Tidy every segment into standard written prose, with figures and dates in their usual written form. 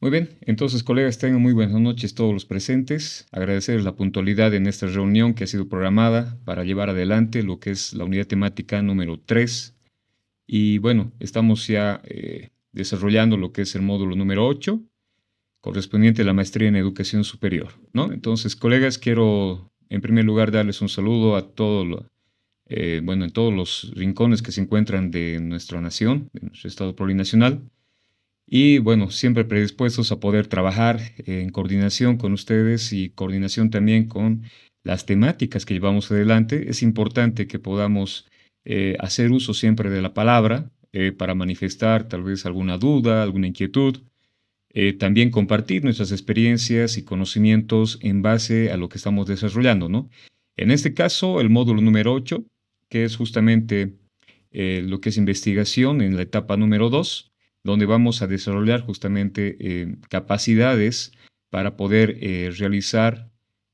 Muy bien, entonces colegas, tengan muy buenas noches todos los presentes. Agradecerles la puntualidad en esta reunión que ha sido programada para llevar adelante lo que es la unidad temática número 3. Y bueno, estamos ya desarrollando lo que es el módulo número 8, correspondiente a la maestría en educación superior, ¿no? Entonces, colegas, quiero en primer lugar darles un saludo a en todos los rincones que se encuentran de nuestra nación, de nuestro estado plurinacional. Y bueno, siempre predispuestos a poder trabajar en coordinación con ustedes y coordinación también con las temáticas que llevamos adelante. Es importante que podamos hacer uso siempre de la palabra para manifestar tal vez alguna duda, alguna inquietud. También compartir nuestras experiencias y conocimientos en base a lo que estamos desarrollando, ¿no? En este caso, el módulo número 8, que es justamente lo que es investigación en la etapa número 2, donde vamos a desarrollar justamente capacidades para poder realizar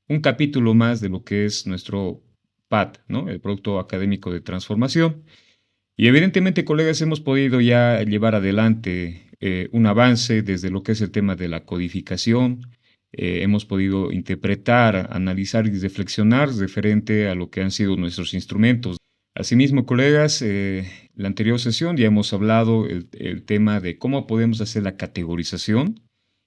un capítulo más de lo que es nuestro PAT, ¿no? El Producto Académico de Transformación. Y evidentemente, colegas, hemos podido ya llevar adelante un avance desde lo que es el tema de la codificación. Hemos podido interpretar, analizar y reflexionar referente a lo que han sido nuestros instrumentos. Asimismo, colegas, la anterior sesión ya hemos hablado el tema de cómo podemos hacer la categorización.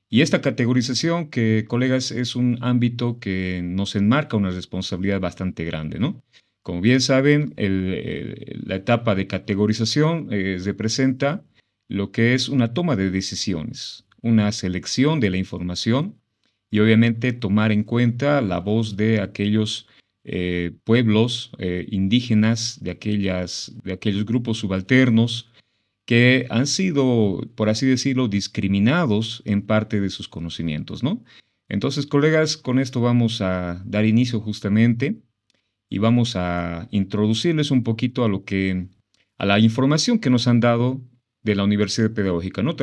Y esta categorización, que, colegas, es un ámbito que nos enmarca una responsabilidad bastante grande, ¿no? Como bien saben, la etapa de categorización representa lo que es una toma de decisiones, una selección de la información y obviamente tomar en cuenta la voz de aquellos pueblos indígenas, de aquellos grupos subalternos que han sido, por así decirlo, discriminados en parte de sus conocimientos, ¿no? Entonces, colegas, con esto vamos a dar inicio justamente y vamos a introducirles un poquito a la información que nos han dado de la Universidad Pedagógica, ¿no?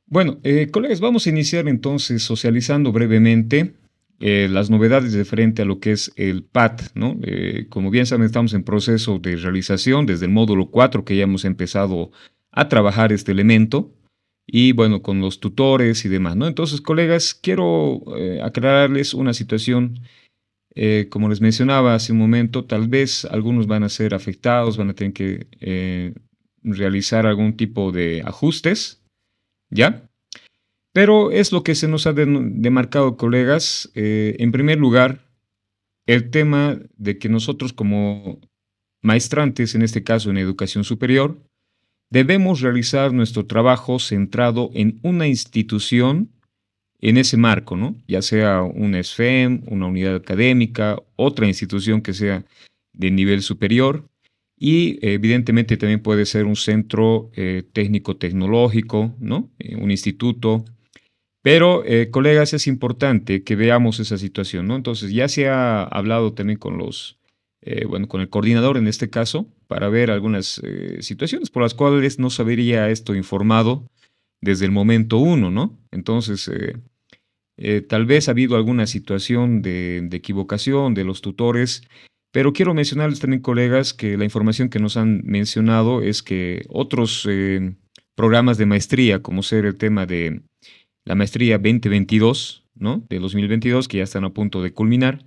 Bueno, colegas, vamos a iniciar entonces socializando brevemente las novedades de frente a lo que es el PAT, ¿no? Como bien saben, estamos en proceso de realización desde el módulo 4 que ya hemos empezado a trabajar este elemento y bueno, con los tutores y demás, ¿no? Entonces, colegas, quiero aclararles una situación. Como les mencionaba hace un momento, tal vez algunos van a ser afectados, van a tener que realizar algún tipo de ajustes, ¿ya? Pero es lo que se nos ha demarcado, colegas. En primer lugar, el tema de que nosotros como maestrantes, en este caso en educación superior, debemos realizar nuestro trabajo centrado en una institución en ese marco, ¿no? Ya sea una SFEM, una unidad académica, otra institución que sea de nivel superior y evidentemente también puede ser un centro técnico-tecnológico, ¿no? Un instituto. Pero, colegas, es importante que veamos esa situación, ¿no? Entonces, ya se ha hablado también con con el coordinador en este caso, para ver algunas situaciones por las cuales no se habría esto informado desde el momento uno, ¿no? Entonces, tal vez ha habido alguna situación de equivocación de los tutores, pero quiero mencionarles también, colegas, que la información que nos han mencionado es que otros programas de maestría, como ser el tema de la maestría 2022, ¿no? De 2022, que ya están a punto de culminar,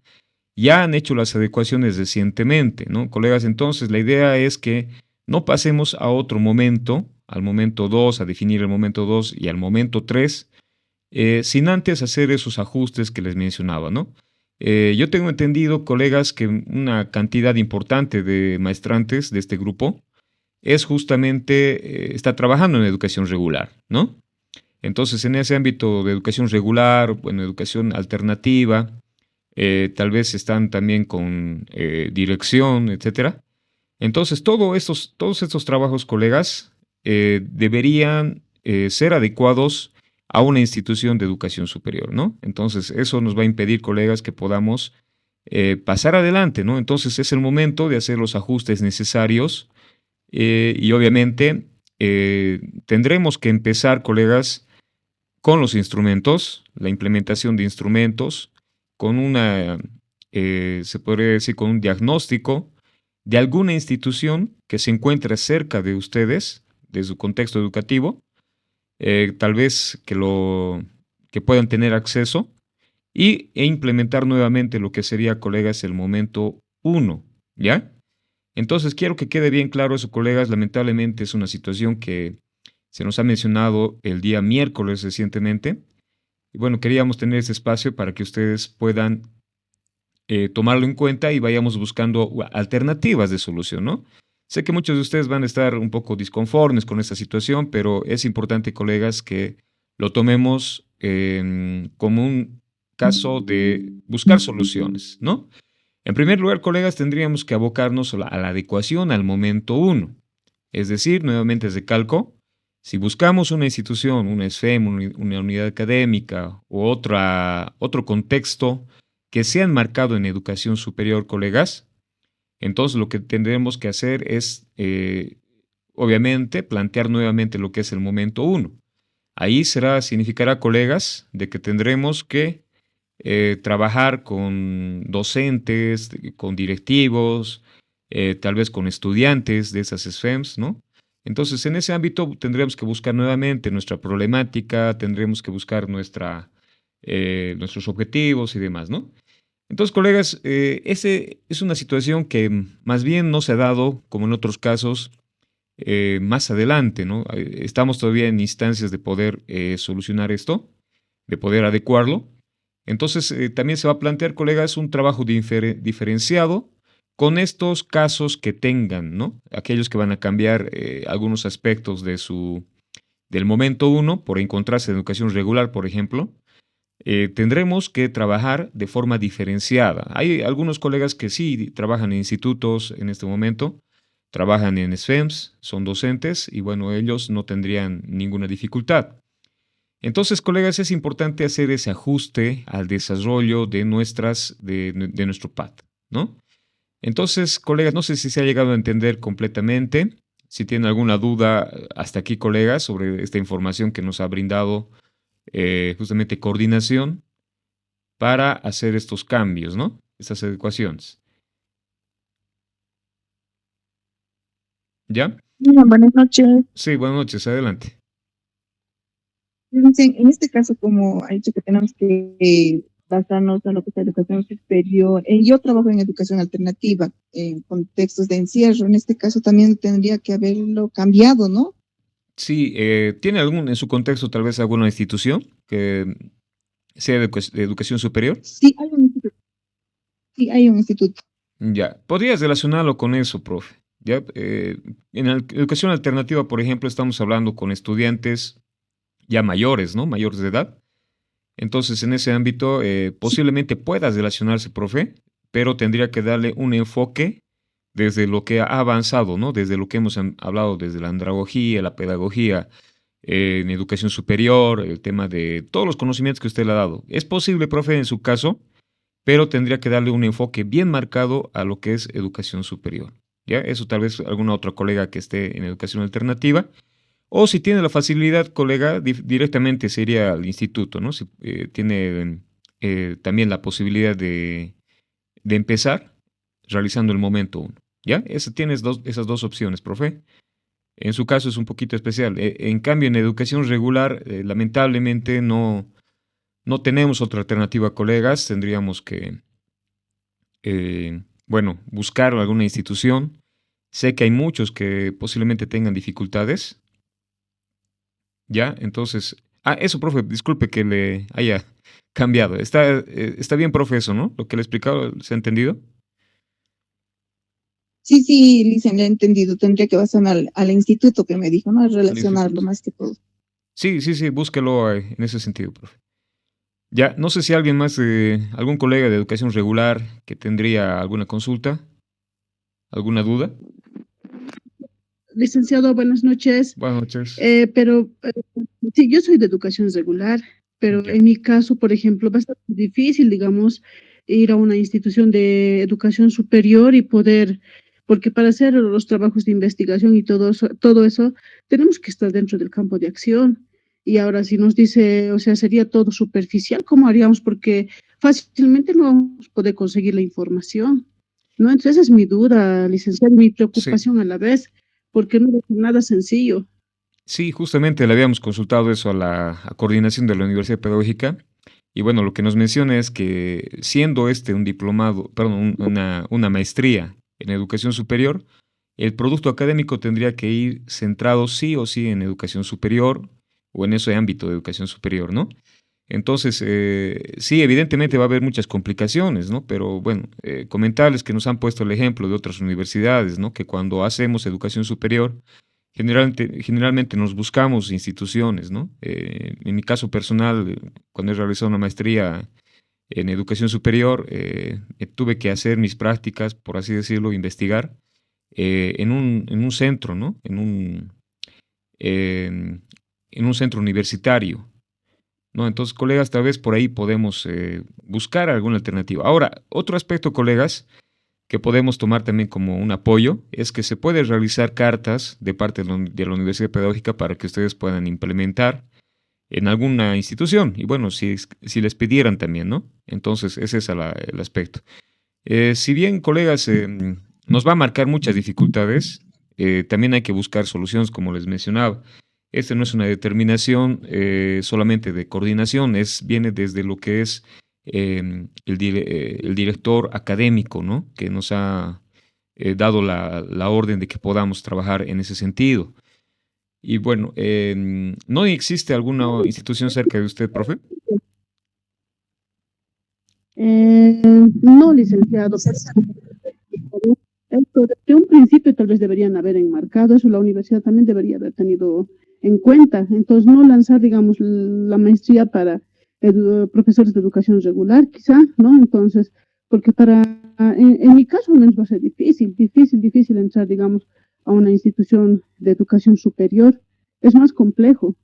ya han hecho las adecuaciones recientemente, ¿no? Colegas, entonces la idea es que no pasemos a otro momento, al momento 2, a definir el momento 2 y al momento 3, sin antes hacer esos ajustes que les mencionaba, ¿no? Yo tengo entendido, colegas, que una cantidad importante de maestrantes de este grupo es justamente, está trabajando en educación regular, ¿no? Entonces, en ese ámbito de educación regular, bueno, educación alternativa, tal vez están también con dirección, etcétera. Entonces, todos estos trabajos, colegas, deberían ser adecuados a una institución de educación superior, ¿no? Entonces, eso nos va a impedir, colegas, que podamos pasar adelante, ¿no? Entonces, es el momento de hacer los ajustes necesarios y obviamente tendremos que empezar, colegas, con los instrumentos, la implementación de instrumentos, con se podría decir, con un diagnóstico de alguna institución que se encuentre cerca de ustedes, de su contexto educativo, tal vez que puedan tener acceso e implementar nuevamente lo que sería, colegas, el momento uno, ¿ya? Entonces, quiero que quede bien claro eso, colegas. Lamentablemente es una situación que se nos ha mencionado el día miércoles recientemente. Y bueno, queríamos tener ese espacio para que ustedes puedan tomarlo en cuenta y vayamos buscando alternativas de solución, ¿no? Sé que muchos de ustedes van a estar un poco disconformes con esta situación, pero es importante, colegas, que lo tomemos como un caso de buscar soluciones, ¿no? En primer lugar, colegas, tendríamos que abocarnos a la adecuación al momento uno. Es decir, nuevamente recalco, si buscamos una institución, una SFEM, una unidad académica u otro contexto que sea enmarcado en educación superior, colegas, entonces lo que tendremos que hacer es, obviamente, plantear nuevamente lo que es el momento uno. Ahí significará, colegas, de que tendremos que trabajar con docentes, con directivos, tal vez con estudiantes de esas SFEMs, ¿no? Entonces, en ese ámbito tendremos que buscar nuevamente nuestra problemática, tendremos que buscar nuestros objetivos y demás, ¿no? Entonces, colegas, ese es una situación que más bien no se ha dado, como en otros casos, más adelante, ¿no? Estamos todavía en instancias de poder solucionar esto, de poder adecuarlo. Entonces, también se va a plantear, colegas, un trabajo diferenciado con estos casos que tengan, ¿no? Aquellos que van a cambiar algunos aspectos del momento uno, por encontrarse en educación regular, por ejemplo, tendremos que trabajar de forma diferenciada. Hay algunos colegas que sí trabajan en institutos en este momento, trabajan en SFEMS, son docentes y bueno, ellos no tendrían ninguna dificultad. Entonces, colegas, es importante hacer ese ajuste al desarrollo de nuestro PAT, ¿no? Entonces, colegas, no sé si se ha llegado a entender completamente. Si tienen alguna duda hasta aquí, colegas, sobre esta información que nos ha brindado justamente coordinación para hacer estos cambios, ¿no? Estas adecuaciones. ¿Ya? Hola, buenas noches. Sí, buenas noches, adelante. Dicen, en este caso, como ha dicho que tenemos que basarnos en lo que es la educación superior, yo trabajo en educación alternativa, en contextos de encierro. En este caso también tendría que haberlo cambiado, ¿no? Sí, ¿tiene en su contexto tal vez alguna institución que sea de educación superior? Sí, hay un instituto. Sí, hay un instituto. Ya, podrías relacionarlo con eso, profe. Ya, en la educación alternativa, por ejemplo, estamos hablando con estudiantes ya mayores, ¿no? Mayores de edad. Entonces, en ese ámbito, Sí, posiblemente puedas relacionarse, profe, pero tendría que darle un enfoque desde lo que ha avanzado, ¿no? Desde lo que hemos hablado, desde la andragogía, la pedagogía, en educación superior, el tema de todos los conocimientos que usted le ha dado. Es posible, profe, en su caso, pero tendría que darle un enfoque bien marcado a lo que es educación superior. ¿Ya? Eso tal vez alguna otra colega que esté en educación alternativa. O si tiene la facilidad, colega, directamente sería al instituto, ¿no? Si tiene también la posibilidad de empezar realizando el momento uno. ¿Ya? Tienes esas dos opciones, profe. En su caso es un poquito especial. En cambio, en educación regular, lamentablemente no tenemos otra alternativa, colegas. Tendríamos que bueno, buscar alguna institución. Sé que hay muchos que posiblemente tengan dificultades, ¿ya? Entonces, eso, profe, disculpe que le haya cambiado. Está bien, profe, eso, ¿no? Lo que le he explicado, ¿se ha entendido? sí, sí, Licen, le he entendido. Tendría que basarme al instituto que me dijo, ¿no? Al Relacionarlo instituto. más que todo. Sí, sí, sí, búsquelo en ese sentido, profe. Ya, no sé si alguien más, algún colega de educación regular que tendría alguna consulta, alguna duda. Licenciado, buenas noches. Buenas noches. Pero sí, yo soy de educación regular, pero Ya. en mi caso, por ejemplo, va a ser difícil, digamos, ir a una institución de educación superior y poder, porque para hacer los trabajos de investigación y todo eso, tenemos que estar dentro del campo de acción. Y ahora si nos dice, o sea, sería todo superficial, ¿cómo haríamos? Porque fácilmente no vamos a poder conseguir la información, ¿no? Entonces esa es mi duda, licenciado, y mi Sí. preocupación a la vez porque no es nada sencillo. Sí, justamente le habíamos consultado eso a la coordinación de la Universidad Pedagógica y bueno, lo que nos menciona es que siendo este un diplomado, perdón, una maestría en educación superior, el producto académico tendría que ir centrado sí o sí en educación superior o en ese ámbito de educación superior, ¿no? Entonces, sí, evidentemente va a haber muchas complicaciones, ¿no? Pero bueno, comentarles que nos han puesto el ejemplo de otras universidades, ¿no? Que cuando hacemos educación superior, generalmente nos buscamos instituciones, ¿no? En mi caso personal, cuando he realizado una maestría en educación superior, tuve que hacer mis prácticas, por así decirlo, investigar en un centro, ¿no? En en un centro universitario, ¿no? Entonces, colegas, tal vez por ahí podemos buscar alguna alternativa. Ahora, otro aspecto, colegas, que podemos tomar también como un apoyo es que se puede realizar cartas de parte de la Universidad Pedagógica para que ustedes puedan implementar en alguna institución. Y bueno, si les pidieran también, ¿no? Entonces, ese es el aspecto. Si bien, colegas, nos va a marcar muchas dificultades, también hay que buscar soluciones, como les mencionaba. Esta no es una determinación solamente de coordinación, viene desde lo que es el director académico, ¿no? Que nos ha dado la orden de que podamos trabajar en ese sentido. Y bueno, ¿no existe alguna institución cerca de usted, profe? No, licenciado, esto desde un principio tal vez deberían haber enmarcado eso, la universidad también debería haber tenido en cuenta. Entonces, no lanzar, digamos, la maestría para profesores de educación regular, quizá, ¿no? Entonces, porque en mi caso al menos va a ser difícil entrar, digamos, a una institución de educación superior. Es más complejo.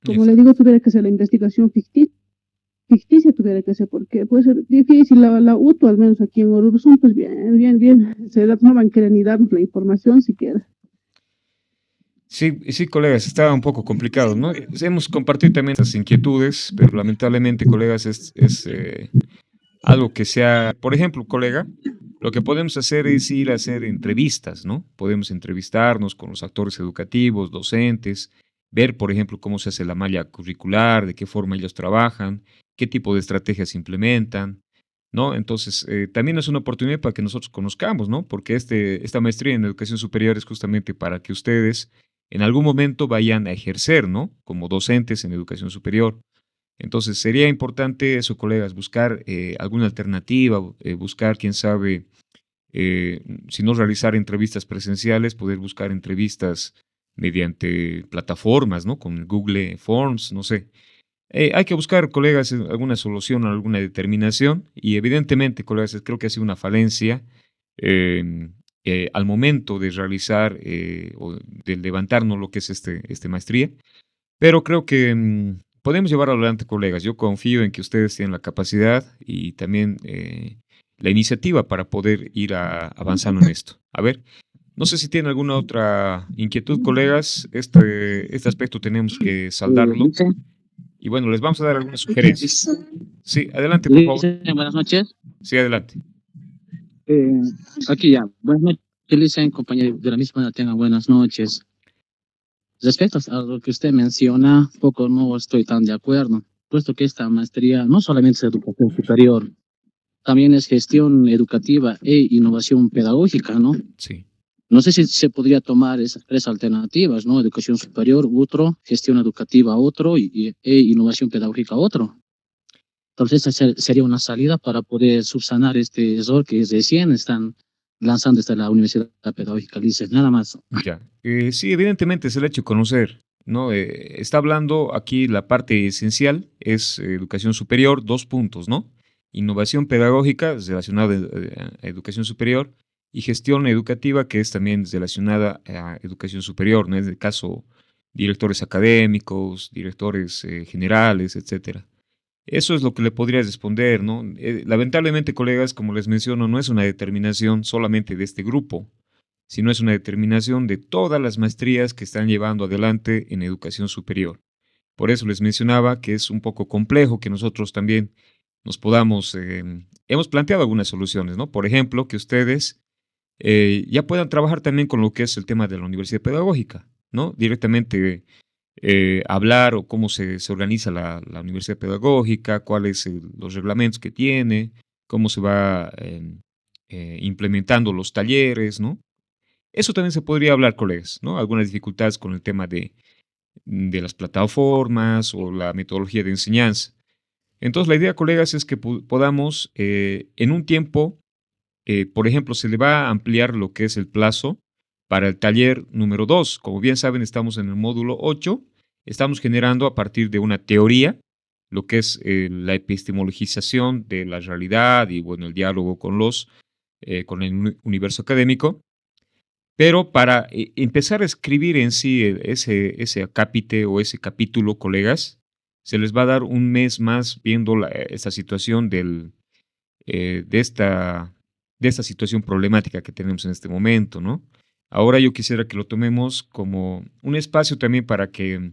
Como le Exacto. digo, tuviera que ser la investigación ficticia tuviera que ser, porque puede ser difícil. La UTO, al menos aquí en Oruro, son pues bien, no van a querer ni darnos la información siquiera. Sí, sí, colegas, estaba un poco complicado, ¿no? Hemos compartido también estas inquietudes, pero lamentablemente, colegas, es algo que sea, por ejemplo, colega, lo que podemos hacer es ir a hacer entrevistas, ¿no? Podemos entrevistarnos con los actores educativos, docentes, ver, por ejemplo, cómo se hace la malla curricular, de qué forma ellos trabajan, qué tipo de estrategias implementan, ¿no? Entonces, también es una oportunidad para que nosotros conozcamos, ¿no? Porque esta maestría en educación superior es justamente para que ustedes en algún momento vayan a ejercer, ¿no? Como docentes en educación superior. Entonces, sería importante eso, colegas, buscar alguna alternativa, buscar, quién sabe, si no realizar entrevistas presenciales, poder buscar entrevistas mediante plataformas, ¿no? Con el Google Forms, no sé. Hay que buscar, colegas, alguna solución, alguna determinación y evidentemente, colegas, creo que ha sido una falencia eh, al momento de realizar o de levantarnos lo que es este maestría, pero creo que podemos llevar adelante, colegas. Yo confío en que ustedes tienen la capacidad y también la iniciativa para poder ir avanzando en esto. A ver, no sé si tienen alguna otra inquietud, colegas. Este aspecto tenemos que saldarlo. Lice, Y bueno, les vamos a dar algunas sugerencias. Sí, adelante, por favor. Lice, buenas noches. Sí, adelante. Eh, Aquí ya, buenas noches, Lice, en compañía de la misma, tengan buenas noches. Respecto a lo que usted menciona, poco no estoy tan de acuerdo, puesto que esta maestría no solamente es educación superior, también es gestión educativa e innovación pedagógica, ¿no? Sí. No sé si se podría tomar esas tres alternativas, ¿no? Educación superior, otro, gestión educativa, otro, e innovación pedagógica, otro. Entonces, esa sería una salida para poder subsanar este error que recién están lanzando desde la Universidad Pedagógica, dice, nada más. Ya. Sí, evidentemente es el hecho de conocer, ¿no? Está hablando aquí la parte esencial, es educación superior, 2 puntos, ¿no? Innovación pedagógica relacionada a educación superior y gestión educativa que es también relacionada a educación superior, ¿no? En el caso, directores académicos, directores generales, etcétera. Eso es lo que le podría responder, ¿no? Lamentablemente, colegas, como les menciono, no es una determinación solamente de este grupo, sino es una determinación de todas las maestrías que están llevando adelante en educación superior. Por eso les mencionaba que es un poco complejo que nosotros también nos podamos, hemos planteado algunas soluciones, ¿no? Por ejemplo, que ustedes ya puedan trabajar también con lo que es el tema de la universidad pedagógica, ¿no? Directamente hablar o cómo se organiza la universidad pedagógica, cuáles los reglamentos que tiene, cómo se va implementando los talleres, ¿no? Eso también se podría hablar, colegas, ¿no? Algunas dificultades con el tema de las plataformas o la metodología de enseñanza. Entonces, la idea, colegas, es que podamos, en un tiempo, por ejemplo, se le va a ampliar lo que es el plazo para el taller número 2. Como bien saben, estamos en el módulo 8. Estamos generando a partir de una teoría, lo que es la epistemologización de la realidad y, bueno, el diálogo con el universo académico. Pero para empezar a escribir en sí ese acápite o ese capítulo, colegas, se les va a dar un mes más viendo esta situación de esta situación problemática que tenemos en este momento, ¿no? Ahora yo quisiera que lo tomemos como un espacio también para que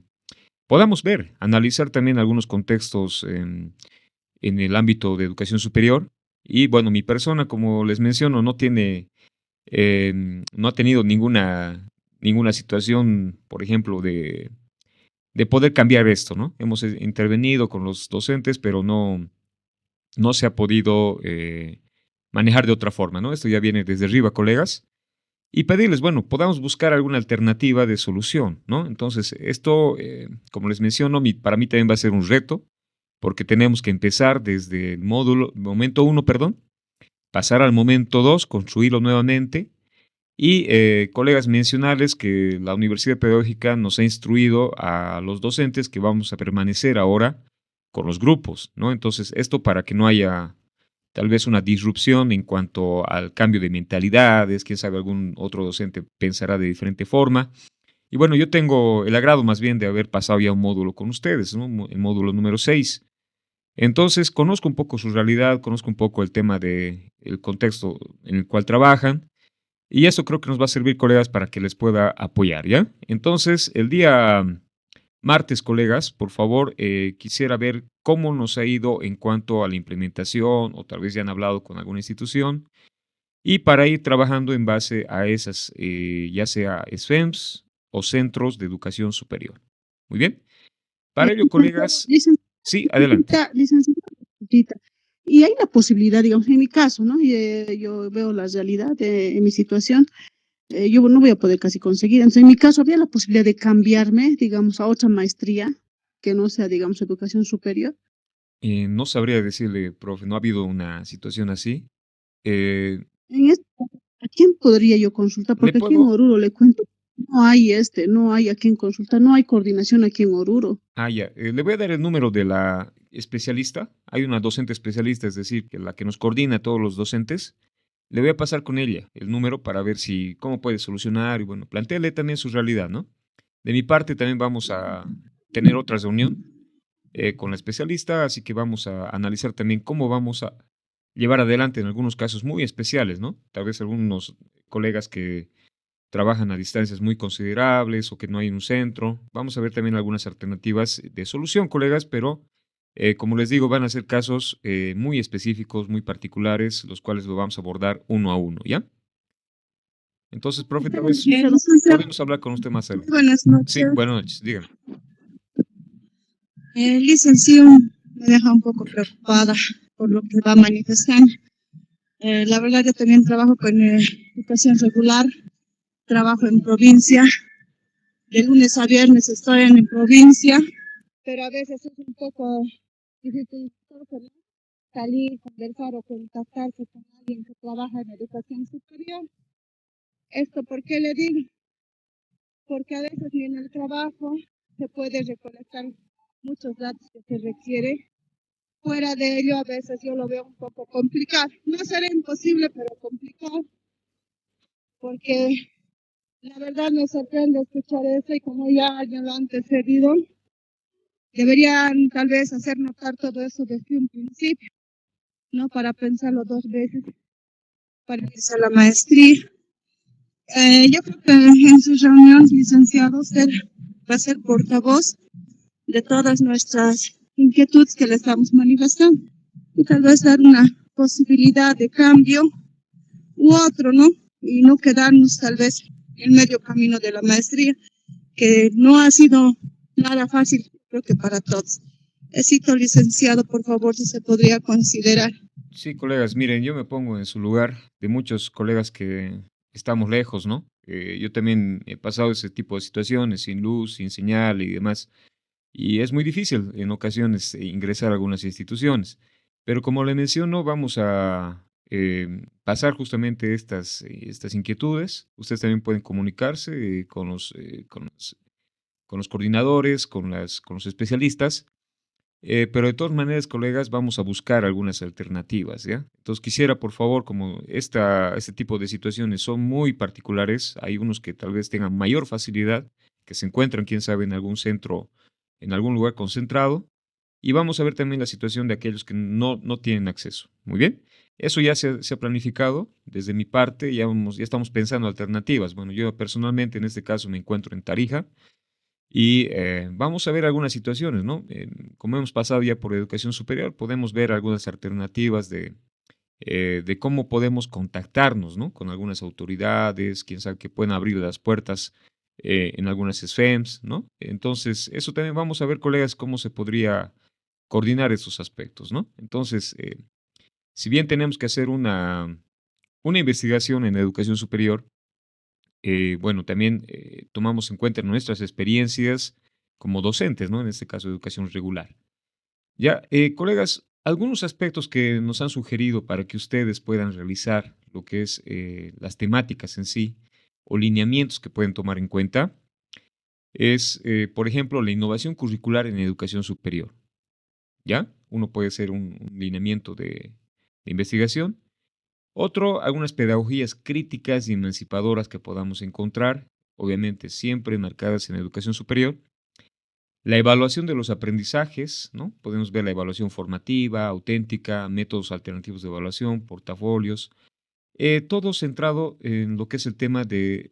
podamos ver, analizar también algunos contextos en el ámbito de educación superior. Y bueno, mi persona, como les menciono, no ha tenido ninguna situación, por ejemplo, de poder cambiar esto, ¿no? Hemos intervenido con los docentes, pero no se ha podido manejar de otra forma, ¿no? Esto ya viene desde arriba, colegas. Y pedirles, bueno, podamos buscar alguna alternativa de solución, ¿no? Entonces, esto, como les menciono, para mí también va a ser un reto, porque tenemos que empezar desde el momento 1, perdón, pasar al momento 2, construirlo nuevamente. Y, colegas, mencionarles que la Universidad Pedagógica nos ha instruido a los docentes que vamos a permanecer ahora con los grupos, ¿no? Entonces, esto para que no haya tal vez una disrupción en cuanto al cambio de mentalidades, quién sabe, algún otro docente pensará de diferente forma. Y bueno, yo tengo el agrado más bien de haber pasado ya un módulo con ustedes, ¿no? El módulo número 6. Entonces, conozco un poco su realidad, conozco un poco el tema del contexto en el cual trabajan. Y eso creo que nos va a servir, colegas, para que les pueda apoyar, ¿ya? Entonces, el día martes, colegas, por favor, quisiera ver cómo nos ha ido en cuanto a la implementación, o tal vez ya han hablado con alguna institución, y para ir trabajando en base a esas, ya sea SFEMS o centros de educación superior. Muy bien. Para ello, colegas, sí, adelante. Licenciada, y hay la posibilidad, digamos, en mi caso, ¿no? Yo veo la realidad en mi situación. Yo no voy a poder casi conseguir. Entonces, en mi caso, habría la posibilidad de cambiarme, digamos, a otra maestría que no sea, digamos, educación superior. No sabría decirle, profe, no ha habido una situación así. Eh, En este, ¿a quién podría yo consultar? le Porque aquí en puedo, Oruro le cuento, no hay a quién consultar, no hay coordinación aquí en Oruro. ya. Le voy a dar el número de la especialista. Hay una docente especialista, es decir, que la que nos coordina a todos los docentes. Le voy a pasar con ella el número para ver cómo puede solucionar y bueno, plantearle también su realidad, ¿no? De mi parte también vamos a tener otra reunión con la especialista, así que vamos a analizar también cómo vamos a llevar adelante en algunos casos muy especiales, ¿no? Tal vez algunos colegas que trabajan a distancias muy considerables o que no hay un centro. Vamos a ver también algunas alternativas de solución, colegas, pero como les digo, van a ser casos muy específicos, muy particulares, los cuales lo vamos a abordar uno a uno, ¿ya? Entonces, profe, tal vez podemos hablar con usted más adelante. Buenas noches. Sí, buenas noches, dígame. Licenciado, me deja un poco preocupada por lo que va manifestando. La verdad, yo también trabajo con educación regular, trabajo en provincia, de lunes a viernes estoy en provincia, pero a veces es un poco difícil salir, conversar o contactarse con alguien que trabaja en educación superior. ¿Esto por qué le digo? Porque a veces ni en el trabajo se puede recolectar muchos datos que se requiere. Fuera de ello, a veces yo lo veo un poco complicado. No será imposible, pero complicado. Porque la verdad me sorprende escuchar eso y como ya alguien lo ha antecedido, deberían tal vez hacer notar todo eso desde un principio, ¿no? Para pensarlo 2 veces, para empezar la maestría. Yo creo que en su reunión, licenciado, usted va a ser portavoz de todas nuestras inquietudes que le estamos manifestando y tal vez dar una posibilidad de cambio u otro, ¿no? Y no quedarnos tal vez en medio camino de la maestría, que no ha sido nada fácil, creo que para todos. Éxito, licenciado, por favor, si se podría considerar. Sí, colegas, miren, yo me pongo en su lugar de muchos colegas que estamos lejos, ¿no? Yo también he pasado ese tipo de situaciones, sin luz, sin señal y demás. Y es muy difícil en ocasiones ingresar a algunas instituciones. Pero como le menciono, vamos a pasar justamente estas inquietudes. Ustedes también pueden comunicarse con los coordinadores, con los especialistas. Pero de todas maneras, colegas, vamos a buscar algunas alternativas, ¿ya? Entonces quisiera, por favor, como este tipo de situaciones son muy particulares, hay unos que tal vez tengan mayor facilidad, que se encuentran, quién sabe, en algún centro, en algún lugar concentrado, y vamos a ver también la situación de aquellos que no tienen acceso. Muy bien, eso ya se ha planificado desde mi parte, ya estamos pensando alternativas. Bueno, yo personalmente en este caso me encuentro en Tarija, y vamos a ver algunas situaciones, ¿no? Como hemos pasado ya por educación superior, podemos ver algunas alternativas de cómo podemos contactarnos, ¿no? Con algunas autoridades, quién sabe que pueden abrir las puertas en algunas SFEMs, ¿no? Entonces, eso también vamos a ver, colegas, cómo se podría coordinar esos aspectos, ¿no? Entonces, si bien tenemos que hacer una investigación en educación superior, bueno, también tomamos en cuenta nuestras experiencias como docentes, ¿no? En este caso, educación regular. Ya, colegas, algunos aspectos que nos han sugerido para que ustedes puedan realizar lo que es las temáticas en sí o lineamientos que pueden tomar en cuenta es, por ejemplo, la innovación curricular en educación superior. ¿Ya? Uno puede ser un lineamiento de investigación. Otro, algunas pedagogías críticas y emancipadoras que podamos encontrar, obviamente siempre marcadas en educación superior. La evaluación de los aprendizajes, ¿no? Podemos ver la evaluación formativa, auténtica, métodos alternativos de evaluación, portafolios, todo centrado en lo que es el tema de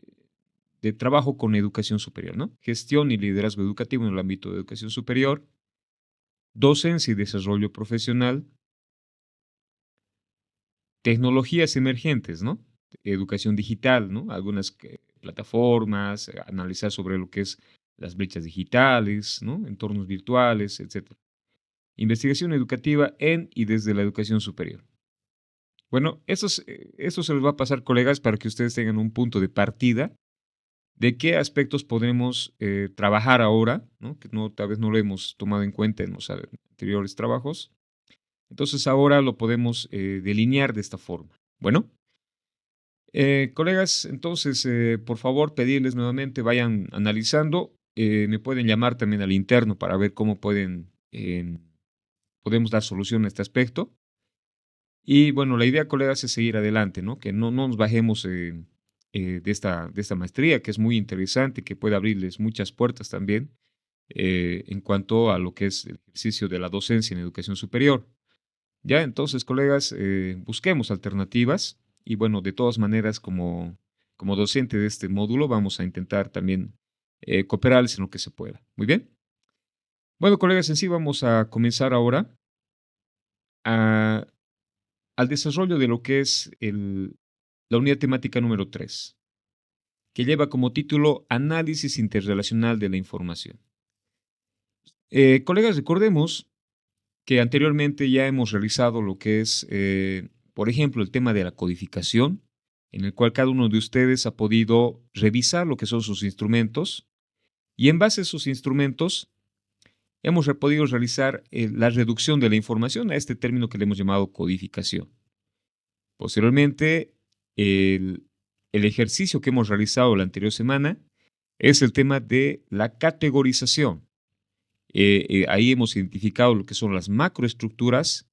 trabajo con educación superior, ¿no? Gestión y liderazgo educativo en el ámbito de educación superior, docencia y desarrollo profesional, tecnologías emergentes, ¿no? Educación digital, ¿no? Algunas plataformas, analizar sobre lo que es las brechas digitales, ¿no? Entornos virtuales, etcétera. Investigación educativa en y desde la educación superior. Bueno, eso se les va a pasar, colegas, para que ustedes tengan un punto de partida de qué aspectos podemos trabajar ahora, ¿no? Que tal vez no lo hemos tomado en cuenta en los anteriores trabajos. Entonces ahora lo podemos delinear de esta forma. Bueno, colegas, entonces, por favor, pedirles nuevamente, vayan analizando. Me pueden llamar también al interno para ver cómo podemos dar solución a este aspecto. Y bueno, la idea, colegas, es seguir adelante, ¿no? Que no nos bajemos de esta maestría, que es muy interesante, que puede abrirles muchas puertas también en cuanto a lo que es el ejercicio de la docencia en educación superior. Ya, entonces, colegas, busquemos alternativas y bueno, de todas maneras, como docente de este módulo, vamos a intentar también cooperarles en lo que se pueda. Muy bien. Bueno, colegas, en sí vamos a comenzar ahora a- al desarrollo de lo que es la unidad temática número 3, que lleva como título Análisis interrelacional de la información. Colegas, recordemos que anteriormente ya hemos realizado lo que es, por ejemplo, el tema de la codificación, en el cual cada uno de ustedes ha podido revisar lo que son sus instrumentos y en base a esos instrumentos hemos podido realizar la reducción de la información a este término que le hemos llamado codificación. Posteriormente, el ejercicio que hemos realizado la anterior semana es el tema de la categorización. Ahí hemos identificado lo que son las macroestructuras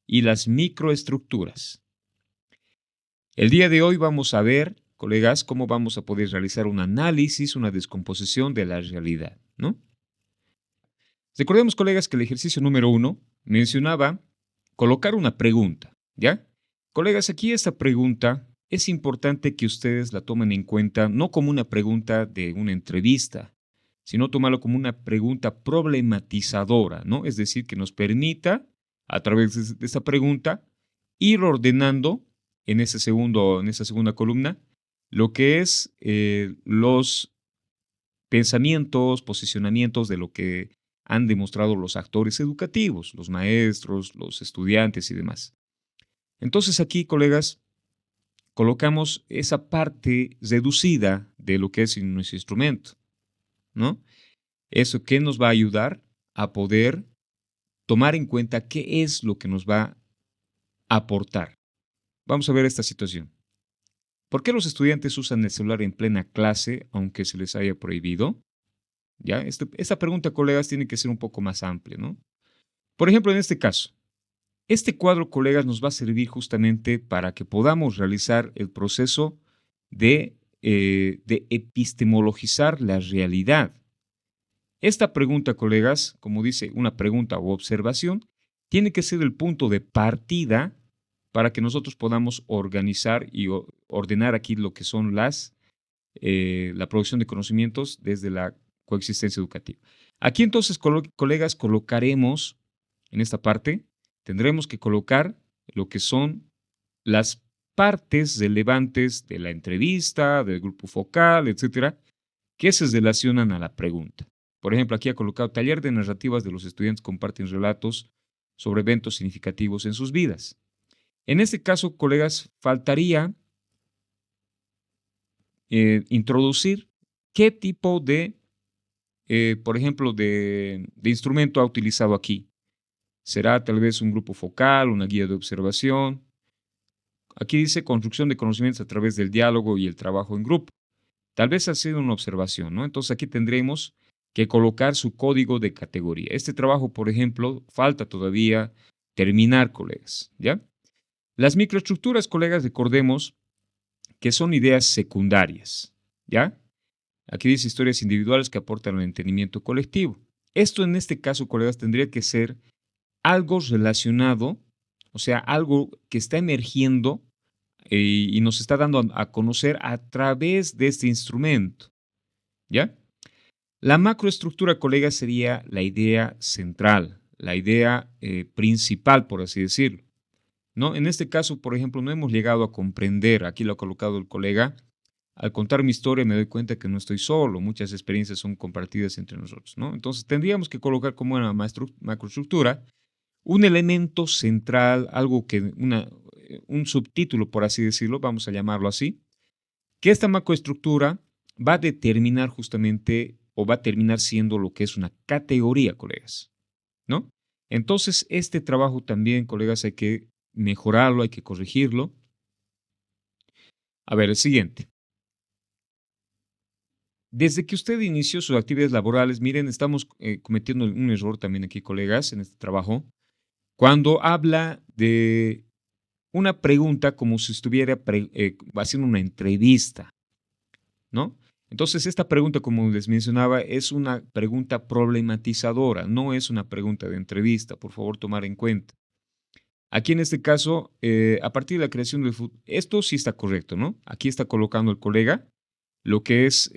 y las microestructuras. El día de hoy vamos a ver, colegas, cómo vamos a poder realizar un análisis, una descomposición de la realidad, ¿no? Recordemos, colegas, que el ejercicio número 1 mencionaba colocar una pregunta, ¿ya? Colegas, aquí esta pregunta es importante que ustedes la tomen en cuenta no como una pregunta de una entrevista, sino tomarlo como una pregunta problematizadora, ¿no? Es decir, que nos permita, a través de esta pregunta, ir ordenando en esa segunda columna lo que es pensamientos, posicionamientos de lo que han demostrado los actores educativos, los maestros, los estudiantes y demás. Entonces aquí, colegas, colocamos esa parte reducida de lo que es nuestro instrumento, ¿no? Eso que nos va a ayudar a poder tomar en cuenta qué es lo que nos va a aportar. Vamos a ver esta situación. ¿Por qué los estudiantes usan el celular en plena clase, aunque se les haya prohibido? ¿Ya? Esta pregunta, colegas, tiene que ser un poco más amplia, ¿no? Por ejemplo, en este caso, este cuadro, colegas, nos va a servir justamente para que podamos realizar el proceso de epistemologizar la realidad. Esta pregunta, colegas, como dice una pregunta o observación, tiene que ser el punto de partida para que nosotros podamos organizar y ordenar aquí lo que son la producción de conocimientos desde la coexistencia educativa. Aquí entonces, colegas, colocaremos en esta parte, tendremos que colocar lo que son las partes relevantes de la entrevista, del grupo focal, etcétera, que se relacionan a la pregunta. Por ejemplo, aquí ha colocado taller de narrativas de los estudiantes comparten relatos sobre eventos significativos en sus vidas. En este caso, colegas, faltaría introducir qué tipo de, por ejemplo, de instrumento ha utilizado aquí. ¿Será tal vez un grupo focal, una guía de observación? Aquí dice construcción de conocimientos a través del diálogo y el trabajo en grupo. Tal vez ha sido una observación, ¿no? Entonces aquí tendremos que colocar su código de categoría. Este trabajo, por ejemplo, falta todavía terminar, colegas, ¿ya? Las microestructuras, colegas, recordemos que son ideas secundarias, ¿ya? Aquí dice historias individuales que aportan al entendimiento colectivo. Esto en este caso, colegas, tendría que ser algo relacionado, o sea, algo que está emergiendo y nos está dando a conocer a través de este instrumento, ¿ya? La macroestructura, colegas, sería la idea central, la idea principal, por así decirlo, ¿no? En este caso, por ejemplo, no hemos llegado a comprender, aquí lo ha colocado el colega, al contar mi historia me doy cuenta que no estoy solo, muchas experiencias son compartidas entre nosotros, ¿no? Entonces tendríamos que colocar como una macroestructura un elemento central, algo que, un subtítulo, por así decirlo, vamos a llamarlo así, que esta macroestructura va a determinar justamente o va a terminar siendo lo que es una categoría, colegas, ¿no? Entonces, este trabajo también, colegas, hay que mejorarlo, hay que corregirlo. A ver, el siguiente. Desde que usted inició sus actividades laborales, miren, estamos cometiendo un error también aquí, colegas, en este trabajo, cuando habla de una pregunta como si estuviera haciendo una entrevista, ¿no? Entonces, esta pregunta, como les mencionaba, es una pregunta problematizadora, no es una pregunta de entrevista, por favor, tomar en cuenta. Aquí en este caso, a partir de la creación del futuro, esto sí está correcto, ¿no? Aquí está colocando el colega lo que es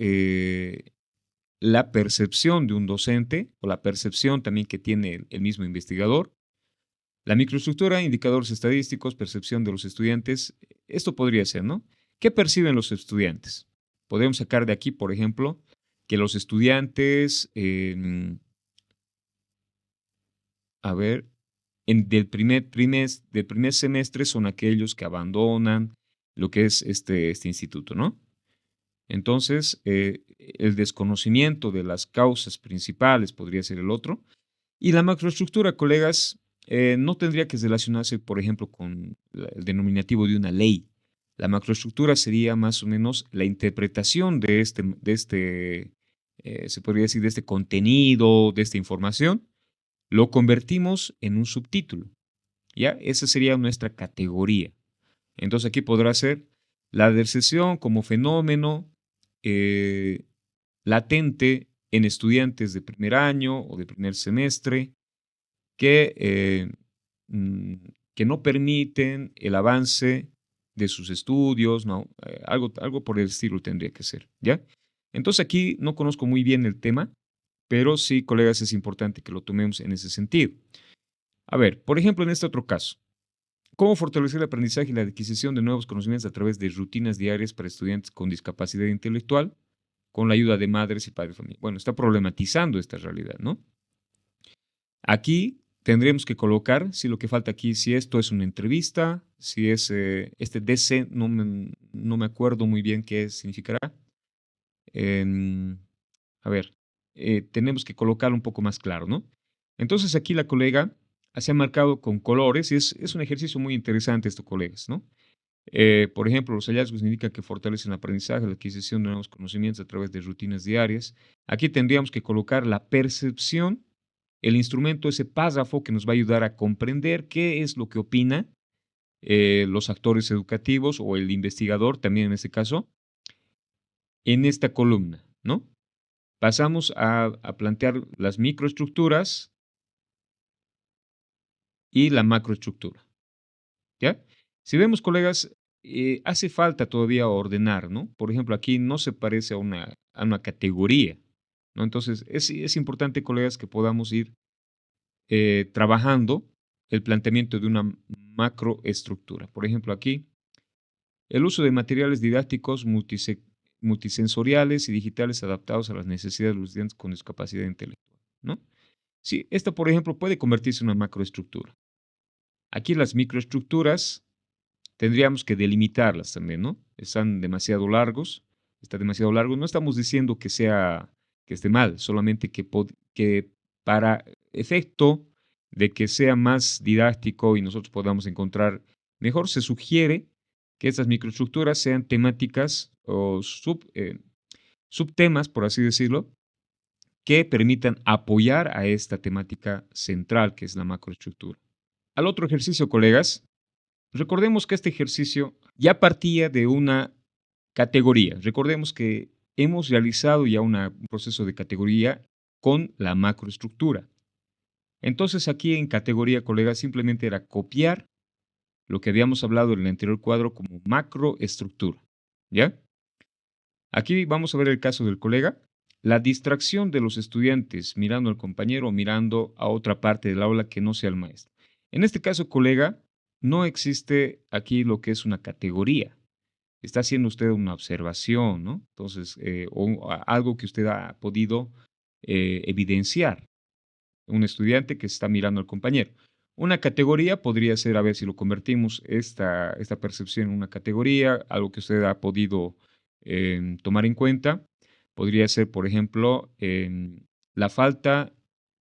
la percepción de un docente o la percepción también que tiene el mismo investigador. La microestructura, indicadores estadísticos, percepción de los estudiantes, esto podría ser, ¿no? ¿Qué perciben los estudiantes? Podemos sacar de aquí, por ejemplo, que los estudiantes, del primer semestre son aquellos que abandonan lo que es este instituto, ¿no? Entonces, el desconocimiento de las causas principales podría ser el otro. Y la macroestructura, colegas, no tendría que relacionarse, por ejemplo, con el denominativo de una ley. La macroestructura sería más o menos la interpretación de se podría decir, de este contenido, de esta información, lo convertimos en un subtítulo, ¿ya? Esa sería nuestra categoría. Entonces aquí podrá ser la deserción como fenómeno latente en estudiantes de primer año o de primer semestre que no permiten el avance de sus estudios, ¿no? Algo por el estilo tendría que ser, ¿ya? Entonces aquí no conozco muy bien el tema, pero sí, colegas, es importante que lo tomemos en ese sentido. A ver, por ejemplo, en este otro caso, ¿cómo fortalecer el aprendizaje y la adquisición de nuevos conocimientos a través de rutinas diarias para estudiantes con discapacidad intelectual? con la ayuda de madres y padres de familia. Bueno, está problematizando esta realidad, ¿no? Aquí tendremos que colocar, si lo que falta aquí, si esto es una entrevista, si es este DC, no me acuerdo muy bien qué significará. A ver, tenemos que colocarlo un poco más claro, ¿no? Entonces aquí la colega se ha marcado con colores y es un ejercicio muy interesante esto, colegas, ¿no? Por ejemplo, los hallazgos indican que fortalecen el aprendizaje, la adquisición de nuevos conocimientos a través de rutinas diarias. Aquí tendríamos que colocar la percepción, el instrumento, ese párrafo que nos va a ayudar a comprender qué es lo que opina los actores educativos o el investigador, también en este caso, en esta columna, ¿no? Pasamos a plantear las microestructuras y la macroestructura, ¿ya? Si vemos, colegas, hace falta todavía ordenar, ¿no? Por ejemplo, aquí no se parece a una categoría, ¿no? Entonces, es importante, colegas, que podamos ir trabajando el planteamiento de una macroestructura. Por ejemplo, aquí, el uso de materiales didácticos multisensoriales y digitales adaptados a las necesidades de los estudiantes con discapacidad intelectual, ¿no? Sí, esta, por ejemplo, puede convertirse en una macroestructura. Aquí las microestructuras tendríamos que delimitarlas también, ¿no? Están demasiado largos, está demasiado largo. No estamos diciendo que esté mal, solamente que para efecto de que sea más didáctico y nosotros podamos encontrar mejor, se sugiere que estas microestructuras sean temáticas o subtemas, por así decirlo, que permitan apoyar a esta temática central, que es la macroestructura. Al otro ejercicio, colegas, recordemos que este ejercicio ya partía de una categoría. Recordemos que hemos realizado ya un proceso de categoría con la macroestructura. Entonces aquí en categoría, colegas, simplemente era copiar lo que habíamos hablado en el anterior cuadro como macroestructura, ¿ya? Aquí vamos a ver el caso del colega. La distracción de los estudiantes mirando al compañero o mirando a otra parte del aula que no sea el maestro. En este caso, colega, no existe aquí lo que es una categoría. Está haciendo usted una observación, ¿no? Entonces, algo que usted ha podido evidenciar. Un estudiante que está mirando al compañero. Una categoría podría ser, a ver si lo convertimos, esta percepción en una categoría, algo que usted ha podido tomar en cuenta. Podría ser, por ejemplo, la falta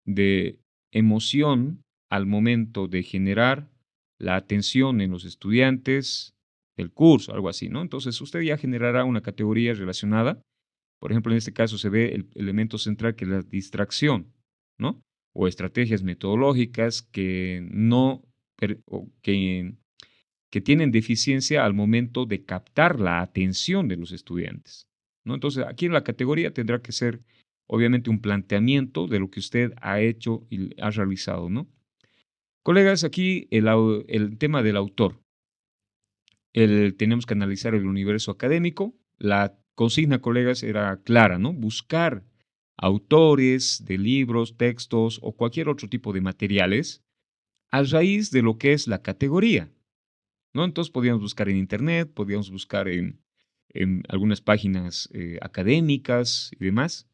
de emoción al momento de generar la atención en los estudiantes del curso, algo así, ¿no? Entonces, usted ya generará una categoría relacionada. Por ejemplo, en este caso se ve el elemento central que es la distracción, ¿no? O estrategias metodológicas que no, o que tienen deficiencia al momento de captar la atención de los estudiantes, ¿no? Entonces, aquí en la categoría tendrá que ser, obviamente, un planteamiento de lo que usted ha hecho y ha realizado, ¿no? Colegas, aquí el tema del autor. Tenemos que analizar el universo académico. La consigna, colegas, era clara, ¿no? Buscar autores de libros, textos o cualquier otro tipo de materiales a raíz de lo que es la categoría, ¿no? Entonces podíamos buscar en internet, podíamos buscar en algunas páginas académicas y demás,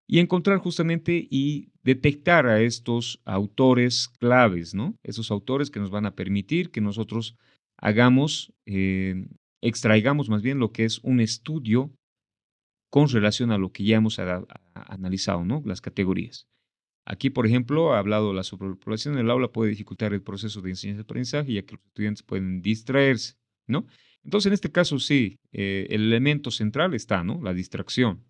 y encontrar justamente y detectar a estos autores claves, ¿no? Esos autores que nos van a permitir que nosotros hagamos, extraigamos más bien lo que es un estudio con relación a lo que ya hemos analizado, ¿no? Las categorías. Aquí, por ejemplo, ha hablado de la sobrepoblación en el aula puede dificultar el proceso de enseñanza-aprendizaje, ya que los estudiantes pueden distraerse, ¿no? Entonces, en este caso, sí, el elemento central está, ¿no? La distracción.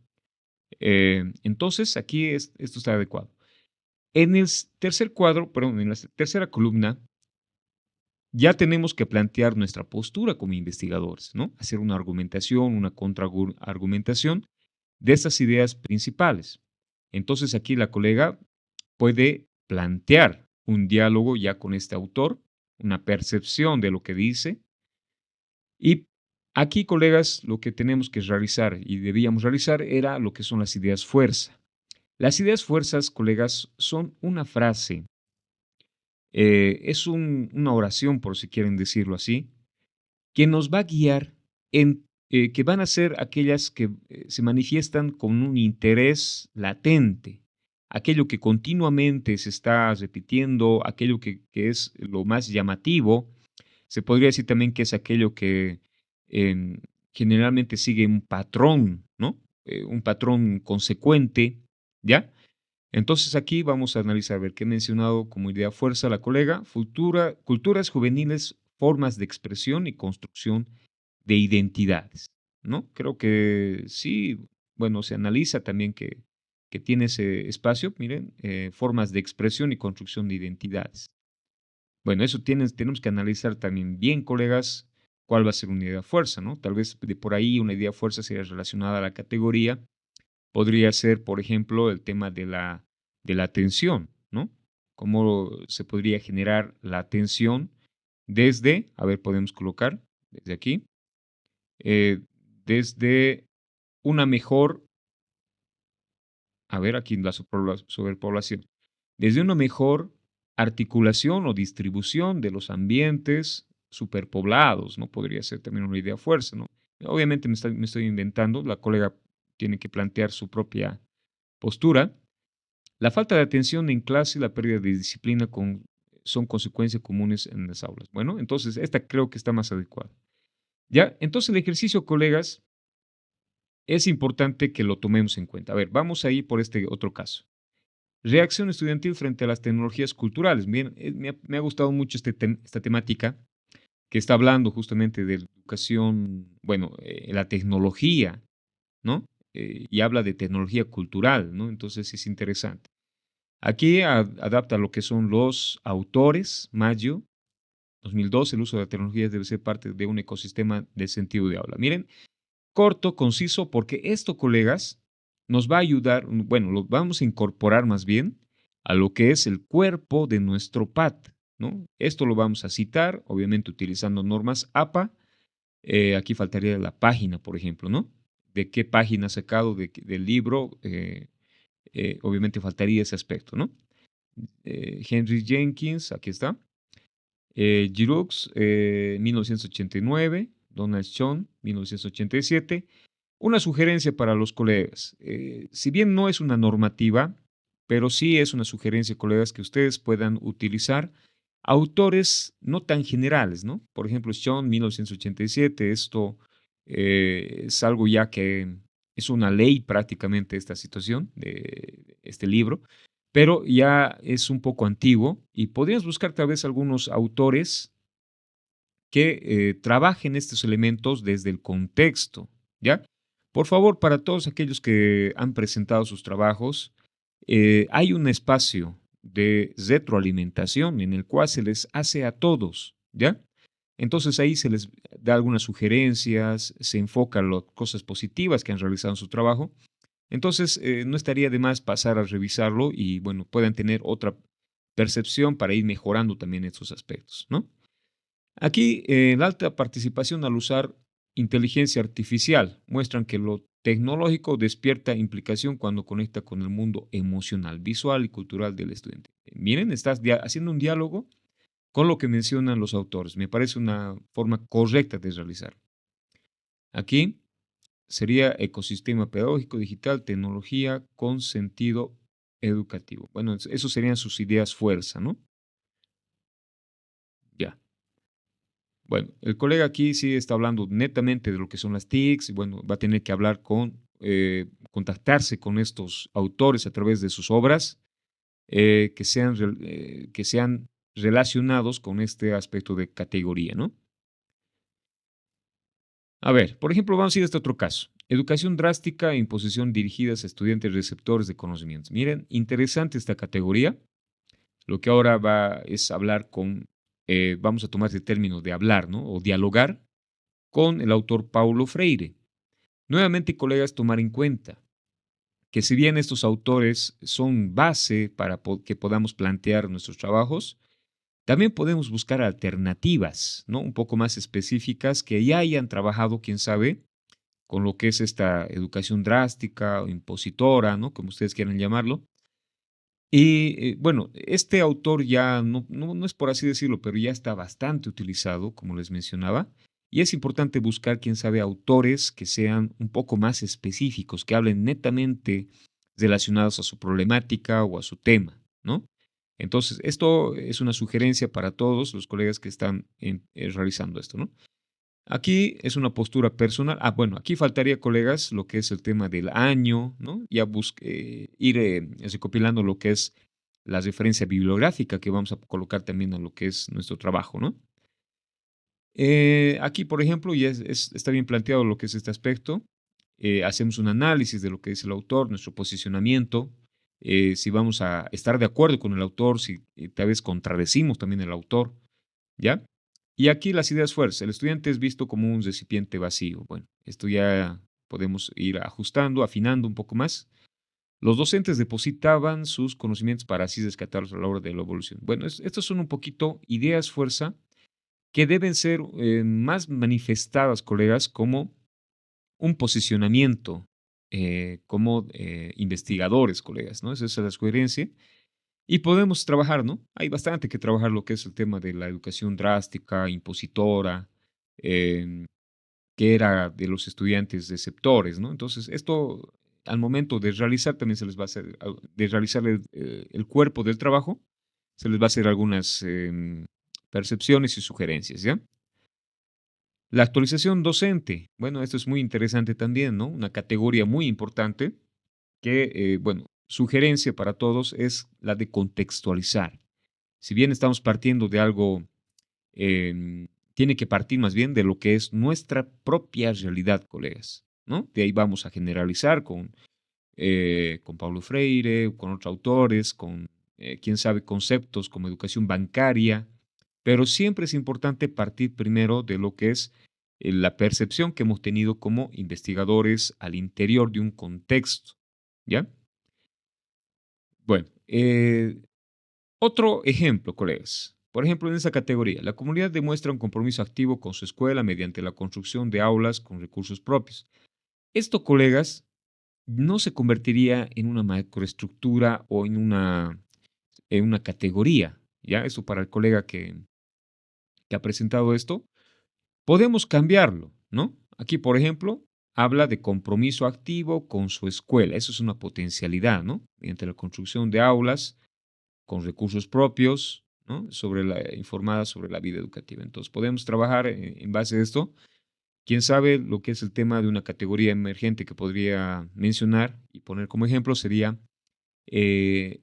Entonces, aquí esto está adecuado. En el tercer cuadro, perdón, en la tercera columna, ya tenemos que plantear nuestra postura como investigadores, ¿no? Hacer una argumentación, una contraargumentación de estas ideas principales. Entonces, aquí la colega puede plantear un diálogo ya con este autor, una percepción de lo que dice. Y aquí, colegas, lo que tenemos que realizar y debíamos realizar era lo que son las ideas fuerza. Las ideas fuerzas, colegas, son una frase, es una oración, por si quieren decirlo así, que nos va a guiar en que van a ser aquellas que se manifiestan con un interés latente, aquello que continuamente se está repitiendo, aquello que es lo más llamativo. Se podría decir también que es aquello que em, generalmente sigue un patrón, ¿no? Un patrón consecuente, ¿ya? Entonces aquí vamos a analizar, a ver qué he mencionado como idea fuerza la colega, culturas juveniles, formas de expresión y construcción de identidades, ¿no? Creo que sí, bueno, se analiza también que tiene ese espacio, miren, formas de expresión y construcción de identidades. Bueno, eso tenemos que analizar también bien, colegas, cuál va a ser una idea fuerza, ¿no? Tal vez de por ahí una idea fuerza sería relacionada a la categoría. Podría ser, por ejemplo, el tema de la atención, ¿no? Cómo se podría generar la atención desde, a ver, podemos colocar desde aquí, eh, desde una mejor, a ver, aquí la sobrepoblación, desde una mejor articulación o distribución de los ambientes superpoblados, ¿no? Podría ser también una idea fuerza, ¿no? Obviamente me estoy inventando, la colega tiene que plantear su propia postura. La falta de atención en clase y la pérdida de disciplina son consecuencias comunes en las aulas. Bueno, entonces esta creo que está más adecuada. Ya, entonces el ejercicio, colegas, es importante que lo tomemos en cuenta. A ver, vamos a ir por este otro caso. Reacción estudiantil frente a las tecnologías culturales. Bien, me ha gustado mucho esta temática que está hablando justamente de la educación, bueno, la tecnología, ¿no? Y habla de tecnología cultural, ¿no? Entonces es interesante. Aquí adapta lo que son los autores, Maggio, 2012, el uso de la tecnología debe ser parte de un ecosistema de sentido de aula. Miren, corto, conciso, porque esto, colegas, nos va a ayudar, bueno, lo vamos a incorporar más bien a lo que es el cuerpo de nuestro PAT, ¿no? Esto lo vamos a citar, obviamente utilizando normas APA. Aquí faltaría la página, por ejemplo, ¿no? De qué página sacado del libro, obviamente faltaría ese aspecto, ¿no? Henry Jenkins, aquí está. Giroux, 1989, Donald Schoen, 1987. Una sugerencia para los colegas. Si bien no es una normativa, pero sí es una sugerencia, colegas, que ustedes puedan utilizar autores no tan generales, ¿no? Por ejemplo, Schoen, 1987, esto es algo ya que es una ley prácticamente esta situación de este libro, pero ya es un poco antiguo y podrías buscar tal vez algunos autores que trabajen estos elementos desde el contexto, ¿ya? Por favor, para todos aquellos que han presentado sus trabajos, hay un espacio de retroalimentación en el cual se les hace a todos, ¿ya? Entonces ahí se les da algunas sugerencias, se enfocan las cosas positivas que han realizado en su trabajo. Entonces no estaría de más pasar a revisarlo y, bueno, puedan tener otra percepción para ir mejorando también estos aspectos, ¿no? Aquí, la alta participación al usar inteligencia artificial muestran que lo tecnológico despierta implicación cuando conecta con el mundo emocional, visual y cultural del estudiante. Miren, estás haciendo un diálogo con lo que mencionan los autores. Me parece una forma correcta de realizar. Aquí sería ecosistema pedagógico, digital, tecnología con sentido educativo. Bueno, eso serían sus ideas fuerza, ¿no? Ya. Bueno, el colega aquí sí está hablando netamente de lo que son las TICs, y bueno, va a tener que hablar contactarse con estos autores a través de sus obras que sean relacionados con este aspecto de categoría, ¿no? A ver, por ejemplo, vamos a ir a este otro caso. Educación drástica e imposición dirigidas a estudiantes receptores de conocimientos. Miren, interesante esta categoría. Lo que ahora va es hablar vamos a tomar este término de hablar, ¿no? O dialogar con el autor Paulo Freire. Nuevamente, colegas, tomar en cuenta que si bien estos autores son base para que podamos plantear nuestros trabajos, también podemos buscar alternativas, ¿no? Un poco más específicas que ya hayan trabajado, quién sabe, con lo que es esta educación drástica o impositora, ¿no? Como ustedes quieran llamarlo. Y bueno, este autor ya no es por así decirlo, pero ya está bastante utilizado, como les mencionaba, Y es importante buscar, quién sabe, autores que sean un poco más específicos, que hablen netamente relacionados a su problemática o a su tema, ¿no? Entonces, esto es una sugerencia para todos los colegas que están realizando esto, ¿no? Aquí es una postura personal. Ah, bueno, aquí faltaría, colegas, lo que es el tema del año, ¿no? Ya ir recopilando lo que es la referencia bibliográfica que vamos a colocar también a lo que es nuestro trabajo, ¿no? Aquí, por ejemplo, ya está bien planteado lo que es este aspecto. Hacemos un análisis de lo que es el autor, nuestro posicionamiento, si vamos a estar de acuerdo con el autor, si tal vez contradecimos también el autor, ¿ya? Y aquí las ideas fuerzas. El estudiante es visto como un recipiente vacío. Bueno, esto ya podemos ir ajustando, afinando un poco más. Los docentes depositaban sus conocimientos para así rescatarlos a la hora de la evolución. Bueno, estos son un poquito ideas fuerza que deben ser más manifestadas, colegas, como un posicionamiento, como investigadores, colegas, ¿no? Esa es la sugerencia. Y podemos trabajar, ¿no? Hay bastante que trabajar lo que es el tema de la educación drástica, impositora, em, que era de los estudiantes receptores, ¿no? Entonces, esto al momento de realizar también se les va a hacer, de realizar el cuerpo del trabajo, se les va a hacer algunas percepciones y sugerencias, ¿ya? La actualización docente, bueno, esto es muy interesante también, ¿no? Una categoría muy importante que, bueno, sugerencia para todos es la de contextualizar. Si bien estamos partiendo de algo, tiene que partir más bien de lo que es nuestra propia realidad, colegas, ¿no? De ahí vamos a generalizar con Paulo Freire, con otros autores, con, quién sabe, conceptos como educación bancaria, pero siempre es importante partir primero de lo que es la percepción que hemos tenido como investigadores al interior de un contexto, ¿ya? Bueno, otro ejemplo, colegas. Por ejemplo, en esa categoría, la comunidad demuestra un compromiso activo con su escuela mediante la construcción de aulas con recursos propios. Esto, colegas, no se convertiría en una macroestructura o en una categoría, ¿ya? Eso para el colega que ha presentado esto, podemos cambiarlo, ¿no? Aquí, por ejemplo, habla de compromiso activo con su escuela. Eso es una potencialidad, ¿no? Mediante la construcción de aulas con recursos propios, ¿no? Informada sobre la vida educativa. Entonces, podemos trabajar en base a esto. Quién sabe lo que es el tema de una categoría emergente que podría mencionar y poner como ejemplo sería, eh,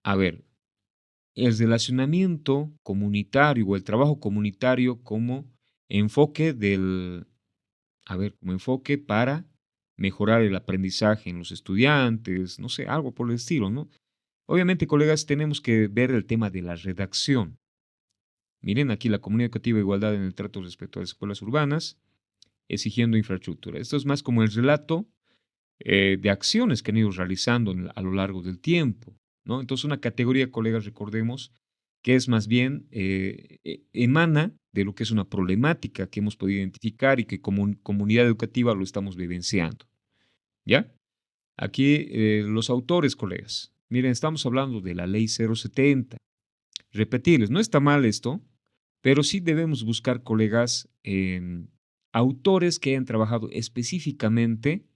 a ver, el relacionamiento comunitario o el trabajo comunitario como enfoque como enfoque para mejorar el aprendizaje en los estudiantes, no sé, algo por el estilo, ¿no? Obviamente, colegas, tenemos que ver el tema de la redacción. Miren aquí la Comunidad Educativa de Igualdad en el trato respecto a las escuelas urbanas, exigiendo infraestructura. Esto es más como el relato de acciones que han ido realizando a lo largo del tiempo, ¿no? Entonces, una categoría, colegas, recordemos, que es más bien, emana de lo que es una problemática que hemos podido identificar y que como comunidad educativa lo estamos vivenciando, ¿ya? Aquí los autores, colegas. Miren, estamos hablando de la ley 070. Repetirles, no está mal esto, pero sí debemos buscar, colegas, autores que hayan trabajado específicamente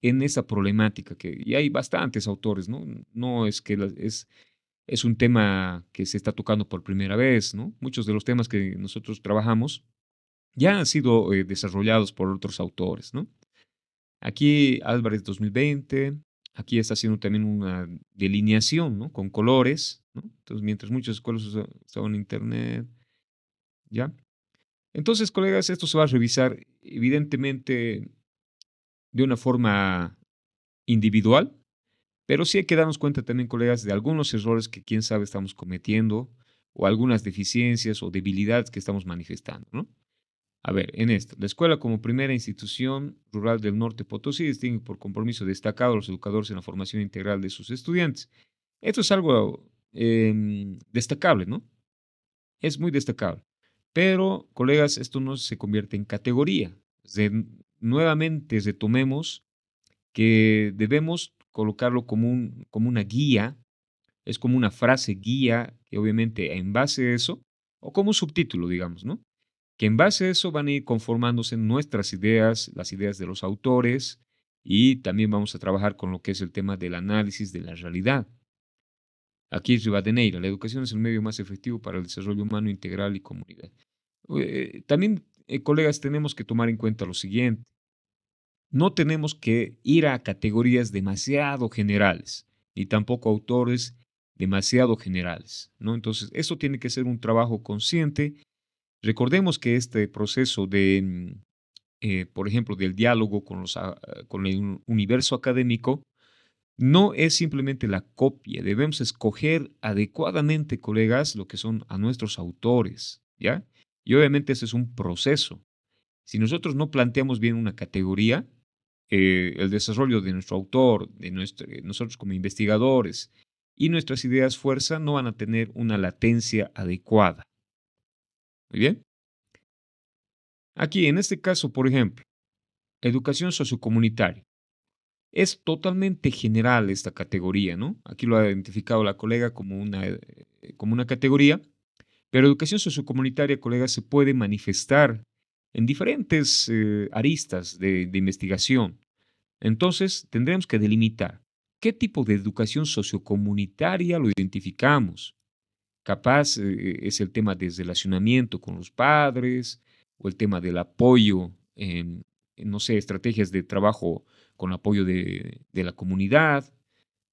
en esa problemática, y hay bastantes autores, ¿no? No es que es un tema que se está tocando por primera vez, ¿no? Muchos de los temas que nosotros trabajamos ya han sido desarrollados por otros autores, ¿no? Aquí Álvarez 2020, aquí está haciendo también una delineación, ¿no? Con colores, ¿no? Entonces, mientras muchas escuelas usaban internet, ¿ya? Entonces, colegas, esto se va a revisar evidentemente de una forma individual, pero sí hay que darnos cuenta también, colegas, de algunos errores que quién sabe estamos cometiendo o algunas deficiencias o debilidades que estamos manifestando, ¿no? A ver, en esto, la escuela como primera institución rural del norte Potosí distingue por compromiso destacado a los educadores en la formación integral de sus estudiantes. Esto es algo destacable, ¿no? Es muy destacable. Pero, colegas, esto no se convierte en categoría. Nuevamente retomemos que debemos colocarlo como una guía, es como una frase guía, que obviamente en base a eso, o como un subtítulo, digamos, ¿no? que en base a eso van a ir conformándose nuestras ideas, las ideas de los autores, y también vamos a trabajar con lo que es el tema del análisis de la realidad. Aquí es Rivadeneira, la educación es el medio más efectivo para el desarrollo humano integral y comunidad. También, colegas, tenemos que tomar en cuenta lo siguiente. No tenemos que ir a categorías demasiado generales, ni tampoco autores demasiado generales, ¿no? Entonces, eso tiene que ser un trabajo consciente. Recordemos que este proceso de, por ejemplo, del diálogo con el universo académico, no es simplemente la copia. Debemos escoger adecuadamente, colegas, lo que son a nuestros autores, ¿ya? Y obviamente ese es un proceso. Si nosotros no planteamos bien una categoría, el desarrollo de nuestro autor, nosotros como investigadores y nuestras ideas fuerza no van a tener una latencia adecuada. Muy bien. Aquí, en este caso, por ejemplo, educación sociocomunitaria. Es totalmente general esta categoría, ¿no? Aquí lo ha identificado la colega como una categoría, pero educación sociocomunitaria, colega, se puede manifestar en diferentes aristas de investigación. Entonces, tendremos que delimitar qué tipo de educación sociocomunitaria lo identificamos. Capaz es el tema de relacionamiento con los padres o el tema del apoyo no sé, estrategias de trabajo con apoyo de la comunidad.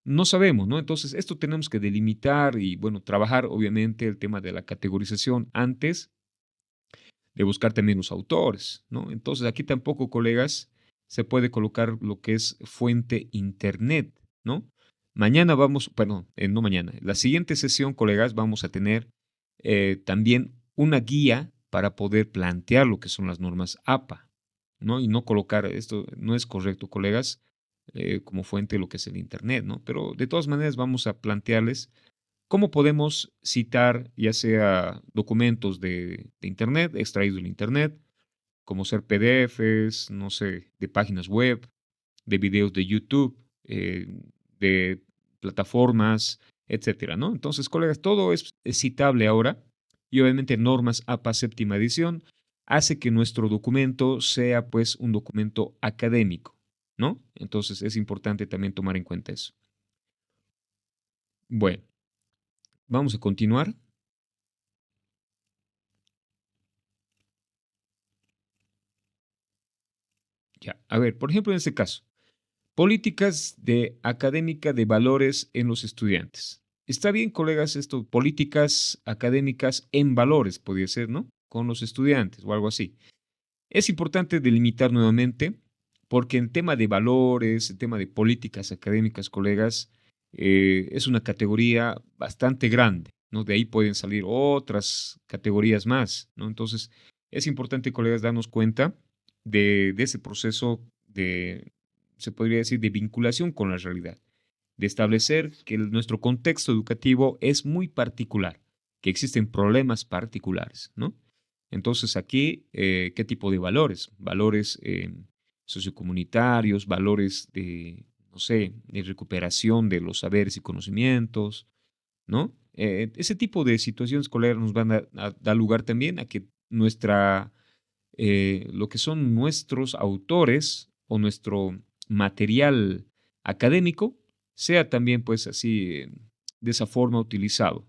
No sabemos, ¿no? Entonces, esto tenemos que delimitar y, bueno, trabajar obviamente el tema de la categorización antes de buscar también los autores, ¿no? Entonces, aquí tampoco, colegas, se puede colocar lo que es fuente internet, ¿no? Mañana vamos, perdón, no mañana, la siguiente sesión, colegas, vamos a tener también una guía para poder plantear lo que son las normas APA, ¿no? Y no colocar, esto no es correcto, colegas, como fuente lo que es el internet, ¿no? Pero de todas maneras vamos a plantearles ¿cómo podemos citar ya sea documentos de Internet, extraídos del Internet, como ser PDFs, no sé, de páginas web, de videos de YouTube, de plataformas, etcétera, ¿no? Entonces, colegas, todo es citable ahora y obviamente normas APA séptima edición hace que nuestro documento sea pues un documento académico, ¿no? Entonces es importante también tomar en cuenta eso. Bueno, vamos a continuar. Ya, a ver, por ejemplo, en este caso, políticas de académica de valores en los estudiantes. Está bien, colegas, esto, políticas académicas en valores, podría ser, ¿no? Con los estudiantes o algo así. Es importante delimitar nuevamente, porque en tema de valores, en tema de políticas académicas, colegas, es una categoría bastante grande, ¿no? De ahí pueden salir otras categorías más, ¿no? Entonces, es importante, colegas, darnos cuenta de ese proceso de, se podría decir, de vinculación con la realidad, de establecer que nuestro contexto educativo es muy particular, que existen problemas particulares, ¿no? Entonces aquí, ¿qué tipo de valores? Valores sociocomunitarios, valores de, no sé, de recuperación de los saberes y conocimientos, ¿no? Ese tipo de situaciones escolares nos van a dar lugar también a que lo que son nuestros autores o nuestro material académico sea también pues así de esa forma utilizado.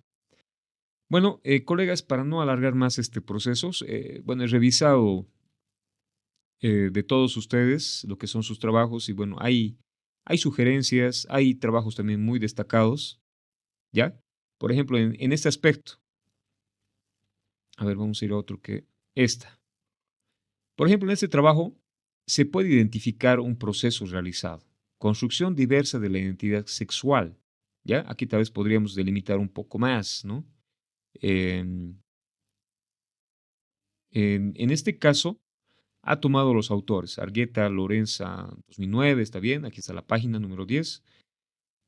Bueno, colegas, para no alargar más este proceso, bueno, he revisado de todos ustedes lo que son sus trabajos y bueno, hay sugerencias, hay trabajos también muy destacados, ¿ya? Por ejemplo, en este aspecto, a ver, vamos a ir a otro que esta. Por ejemplo, en este trabajo se puede identificar un proceso realizado, construcción diversa de la identidad sexual, ¿ya? Aquí tal vez podríamos delimitar un poco más, ¿no? Em, en este caso, ha tomado los autores, Argueta, Lorenza, 2009, está bien, aquí está la página número 10.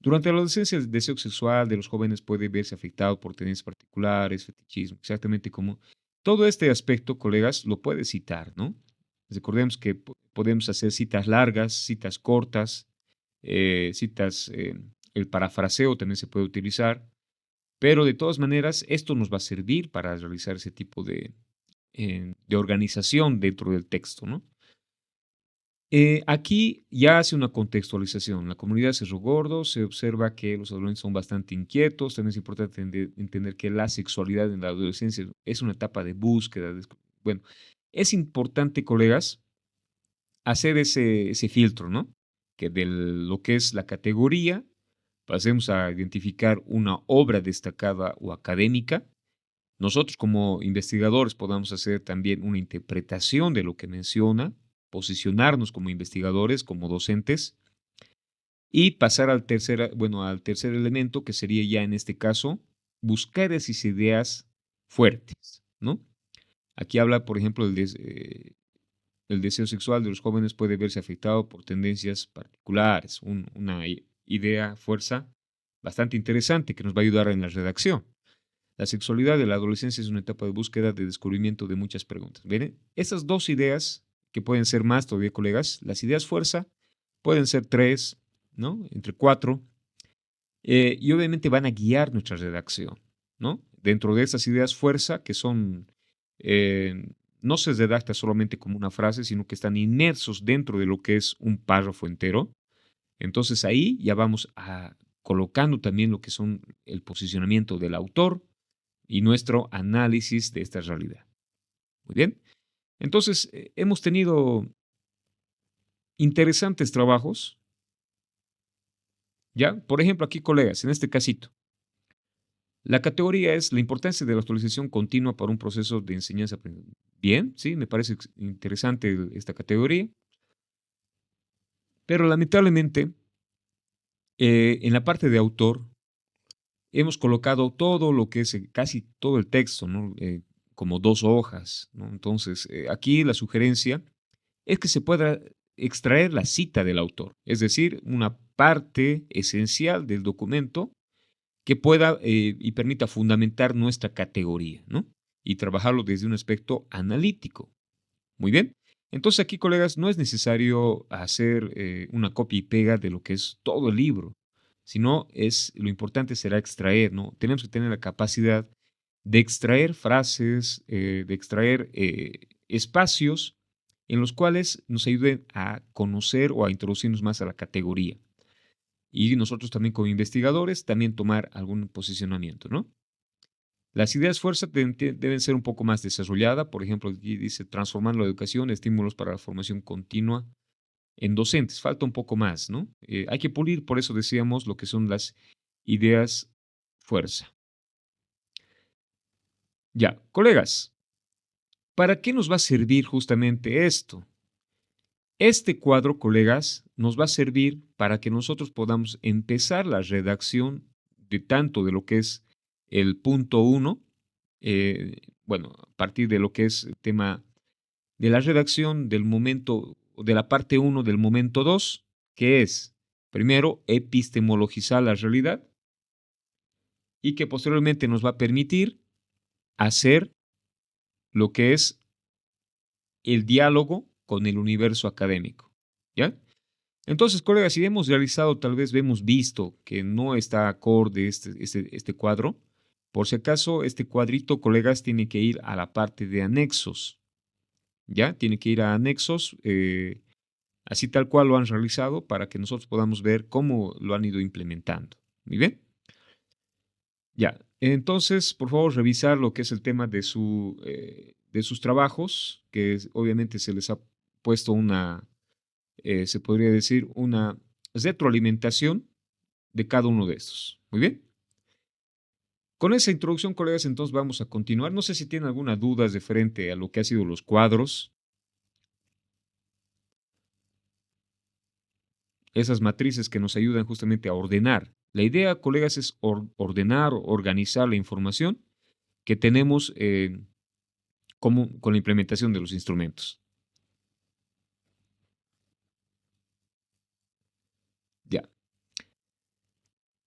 Durante la adolescencia, el deseo sexual de los jóvenes puede verse afectado por tendencias particulares, fetichismo, exactamente como todo este aspecto, colegas, lo puede citar, ¿no? Recordemos que podemos hacer citas largas, citas cortas, citas, el parafraseo también se puede utilizar, pero de todas maneras, esto nos va a servir para realizar ese tipo de organización dentro del texto, ¿no? Aquí ya hace una contextualización. La comunidad Cerro Gordo se observa que los adolescentes son bastante inquietos. También es importante entender que la sexualidad en la adolescencia es una etapa de búsqueda. Bueno, es importante, colegas, hacer ese filtro, ¿no? Que de lo que es la categoría pasemos a identificar una obra destacada o académica. Nosotros como investigadores podamos hacer también una interpretación de lo que menciona, posicionarnos como investigadores, como docentes, y pasar al tercer elemento, que sería ya en este caso, buscar esas ideas fuertes, ¿no? Aquí habla, por ejemplo, el deseo sexual de los jóvenes puede verse afectado por tendencias particulares, una idea, fuerza bastante interesante que nos va a ayudar en la redacción. La sexualidad de la adolescencia es una etapa de búsqueda, de descubrimiento de muchas preguntas. ¿Ven? Esas dos ideas, que pueden ser más todavía, colegas, las ideas fuerza pueden ser 3, ¿no? Entre 4, y obviamente van a guiar nuestra redacción, ¿no? Dentro de esas ideas fuerza, que son, no se redacta solamente como una frase, sino que están inmersos dentro de lo que es un párrafo entero. Entonces ahí ya vamos colocando también lo que son el posicionamiento del autor y nuestro análisis de esta realidad. Muy bien. Entonces, hemos tenido interesantes trabajos. ¿Ya? Por ejemplo, aquí, colegas, en este casito, la categoría es la importancia de la actualización continua para un proceso de enseñanza-aprendizaje. Bien, sí, me parece interesante esta categoría. Pero lamentablemente, en la parte de autor, hemos colocado todo lo que es casi todo el texto, ¿no? Como 2 hojas, ¿no? Entonces, aquí la sugerencia es que se pueda extraer la cita del autor, es decir, una parte esencial del documento que pueda y permita fundamentar nuestra categoría, ¿no? Y trabajarlo desde un aspecto analítico. Muy bien. Entonces aquí, colegas, no es necesario hacer una copia y pega de lo que es todo el libro, sino lo importante será extraer, ¿no? Tenemos que tener la capacidad de extraer frases, de extraer espacios en los cuales nos ayuden a conocer o a introducirnos más a la categoría. Y nosotros también como investigadores, también tomar algún posicionamiento, ¿no? Las ideas fuerza deben ser un poco más desarrolladas. Por ejemplo, aquí dice transformando la educación, estímulos para la formación continua en docentes. Falta un poco más, ¿no? Hay que pulir, por eso decíamos, lo que son las ideas fuerza. Ya, colegas, ¿para qué nos va a servir justamente esto? Este cuadro, colegas, nos va a servir para que nosotros podamos empezar la redacción de tanto de lo que es el punto 1, a partir de lo que es el tema de la redacción del momento, de la parte 1 del momento 2, que es, primero, epistemologizar la realidad y que posteriormente nos va a permitir hacer lo que es el diálogo con el universo académico, ¿ya? Entonces, colegas, si hemos realizado, tal vez hemos visto que no está acorde este cuadro, por si acaso, este cuadrito, colegas, tiene que ir a la parte de anexos, ¿ya? Tiene que ir a anexos, así tal cual lo han realizado, para que nosotros podamos ver cómo lo han ido implementando. ¿Muy bien? Ya, entonces, por favor, revisar lo que es el tema de sus trabajos, que obviamente se les ha puesto se podría decir, una retroalimentación de cada uno de estos. Muy bien. Con esa introducción, colegas, entonces vamos a continuar. No sé si tienen alguna duda referente a lo que han sido los cuadros. Esas matrices que nos ayudan justamente a ordenar. La idea, colegas, es ordenar, organizar la información que tenemos con la implementación de los instrumentos. Ya.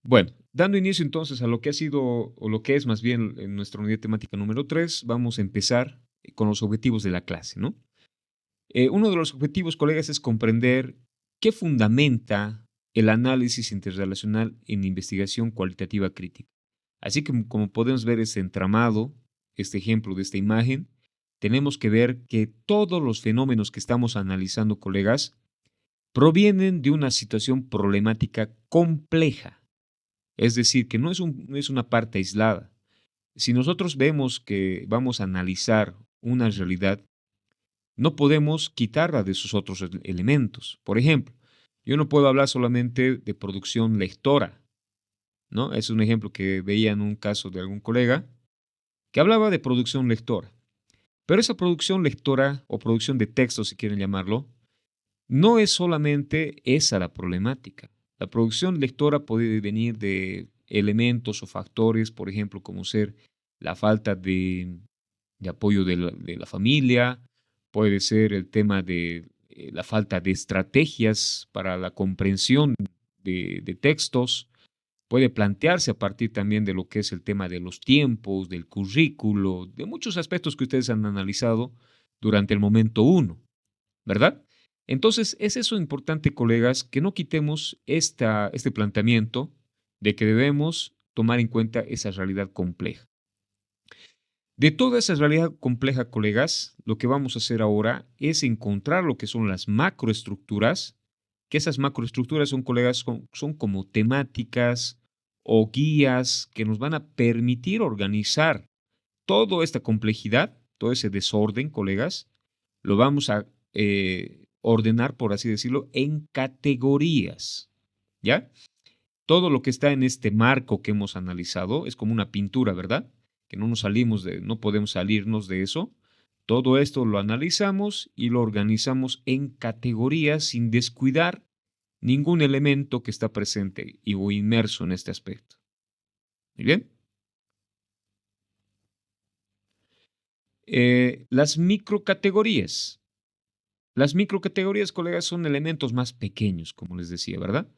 Bueno, dando inicio entonces a lo que ha sido, o lo que es más bien en nuestra unidad temática número 3, vamos a empezar con los objetivos de la clase, ¿no? Uno de los objetivos, colegas, es comprender qué fundamenta el análisis interrelacional en investigación cualitativa crítica. Así que, como podemos ver, este entramado, este ejemplo de esta imagen, tenemos que ver que todos los fenómenos que estamos analizando, colegas, provienen de una situación problemática compleja. Es decir, que no es una parte aislada. Si nosotros vemos que vamos a analizar una realidad, no podemos quitarla de sus otros elementos. Por ejemplo, yo no puedo hablar solamente de producción lectora, ¿no? Es un ejemplo que veía en un caso de algún colega que hablaba de producción lectora. Pero esa producción lectora o producción de texto, si quieren llamarlo, no es solamente esa la problemática. La producción lectora puede venir de elementos o factores, por ejemplo, como ser la falta de apoyo de la familia, puede ser el tema de la falta de estrategias para la comprensión de textos, puede plantearse a partir también de lo que es el tema de los tiempos, del currículo, de muchos aspectos que ustedes han analizado durante el momento uno, ¿verdad? Entonces, es eso importante, colegas, que no quitemos este planteamiento de que debemos tomar en cuenta esa realidad compleja. De toda esa realidad compleja, colegas, lo que vamos a hacer ahora es encontrar lo que son las macroestructuras, que esas macroestructuras son, colegas, son como temáticas o guías que nos van a permitir organizar toda esta complejidad, todo ese desorden, colegas, lo vamos a ordenar, por así decirlo, en categorías, ¿ya? Todo lo que está en este marco que hemos analizado es como una pintura, ¿verdad? Que no podemos salirnos de eso. Todo esto lo analizamos y lo organizamos en categorías sin descuidar ningún elemento que está presente o inmerso en este aspecto. ¿Muy bien? Las microcategorías. Las microcategorías, colegas, son elementos más pequeños, como les decía, ¿verdad?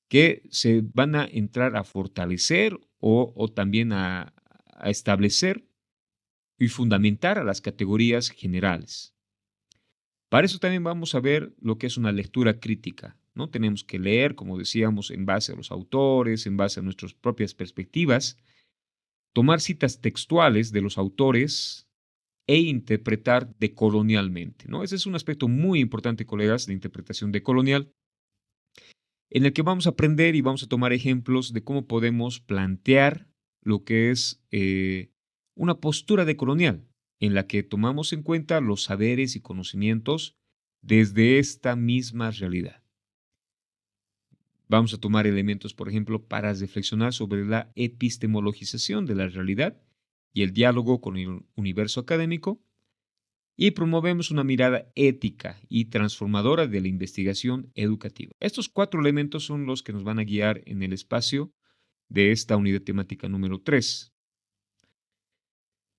Que se van a entrar a fortalecer o también a establecer y fundamentar a las categorías generales. Para eso también vamos a ver lo que es una lectura crítica, ¿no? Tenemos que leer, como decíamos, en base a los autores, en base a nuestras propias perspectivas, tomar citas textuales de los autores e interpretar decolonialmente, ¿no? Ese es un aspecto muy importante, colegas, de interpretación decolonial, en el que vamos a aprender y vamos a tomar ejemplos de cómo podemos plantear lo que es una postura decolonial, en la que tomamos en cuenta los saberes y conocimientos desde esta misma realidad. Vamos a tomar elementos, por ejemplo, para reflexionar sobre la epistemologización de la realidad y el diálogo con el universo académico, y promovemos una mirada ética y transformadora de la investigación educativa. Estos 4 elementos son los que nos van a guiar en el espacio de esta unidad temática número 3.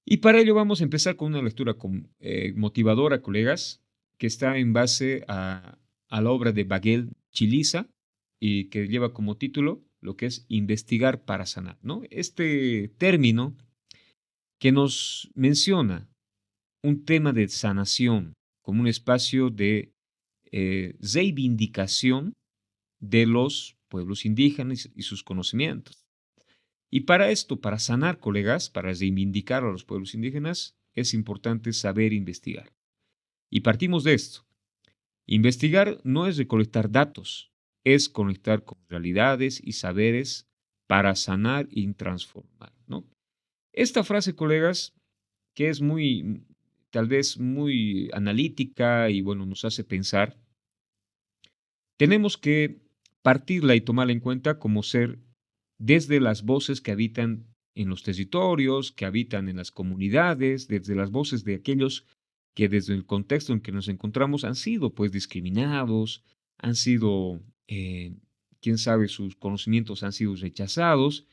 Y para ello vamos a empezar con una lectura motivadora, colegas, que está en base a la obra de Bagel Chiliza y que lleva como título lo que es investigar para sanar, ¿no? Este término que nos menciona un tema de sanación como un espacio de reivindicación de los pueblos indígenas y sus conocimientos. Y para esto, para sanar, colegas, para reivindicar a los pueblos indígenas, es importante saber investigar. Y partimos de esto. Investigar no es recolectar datos, es conectar con realidades y saberes para sanar y transformar, ¿no? Esta frase, colegas, que es tal vez muy analítica y bueno, nos hace pensar, tenemos que partirla y tomarla en cuenta como ser desde las voces que habitan en los territorios, que habitan en las comunidades, desde las voces de aquellos que desde el contexto en que nos encontramos han sido pues discriminados, han sido, quién sabe, sus conocimientos han sido rechazados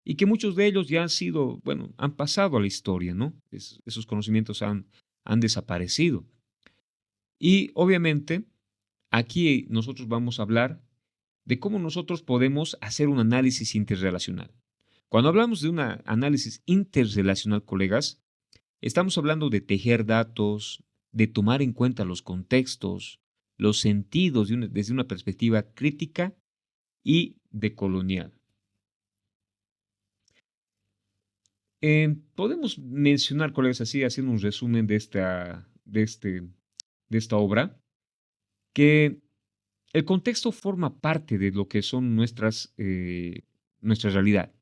y que muchos de ellos ya han sido, bueno, han pasado a la historia, ¿no? Esos conocimientos han desaparecido. Y obviamente aquí nosotros vamos a hablar de cómo nosotros podemos hacer un análisis interrelacional. Cuando hablamos de un análisis interrelacional, colegas, estamos hablando de tejer datos, de tomar en cuenta los contextos, los sentidos desde una perspectiva crítica y decolonial. Podemos mencionar, colegas, así, haciendo un resumen de esta obra, que el contexto forma parte de lo que son nuestra realidad.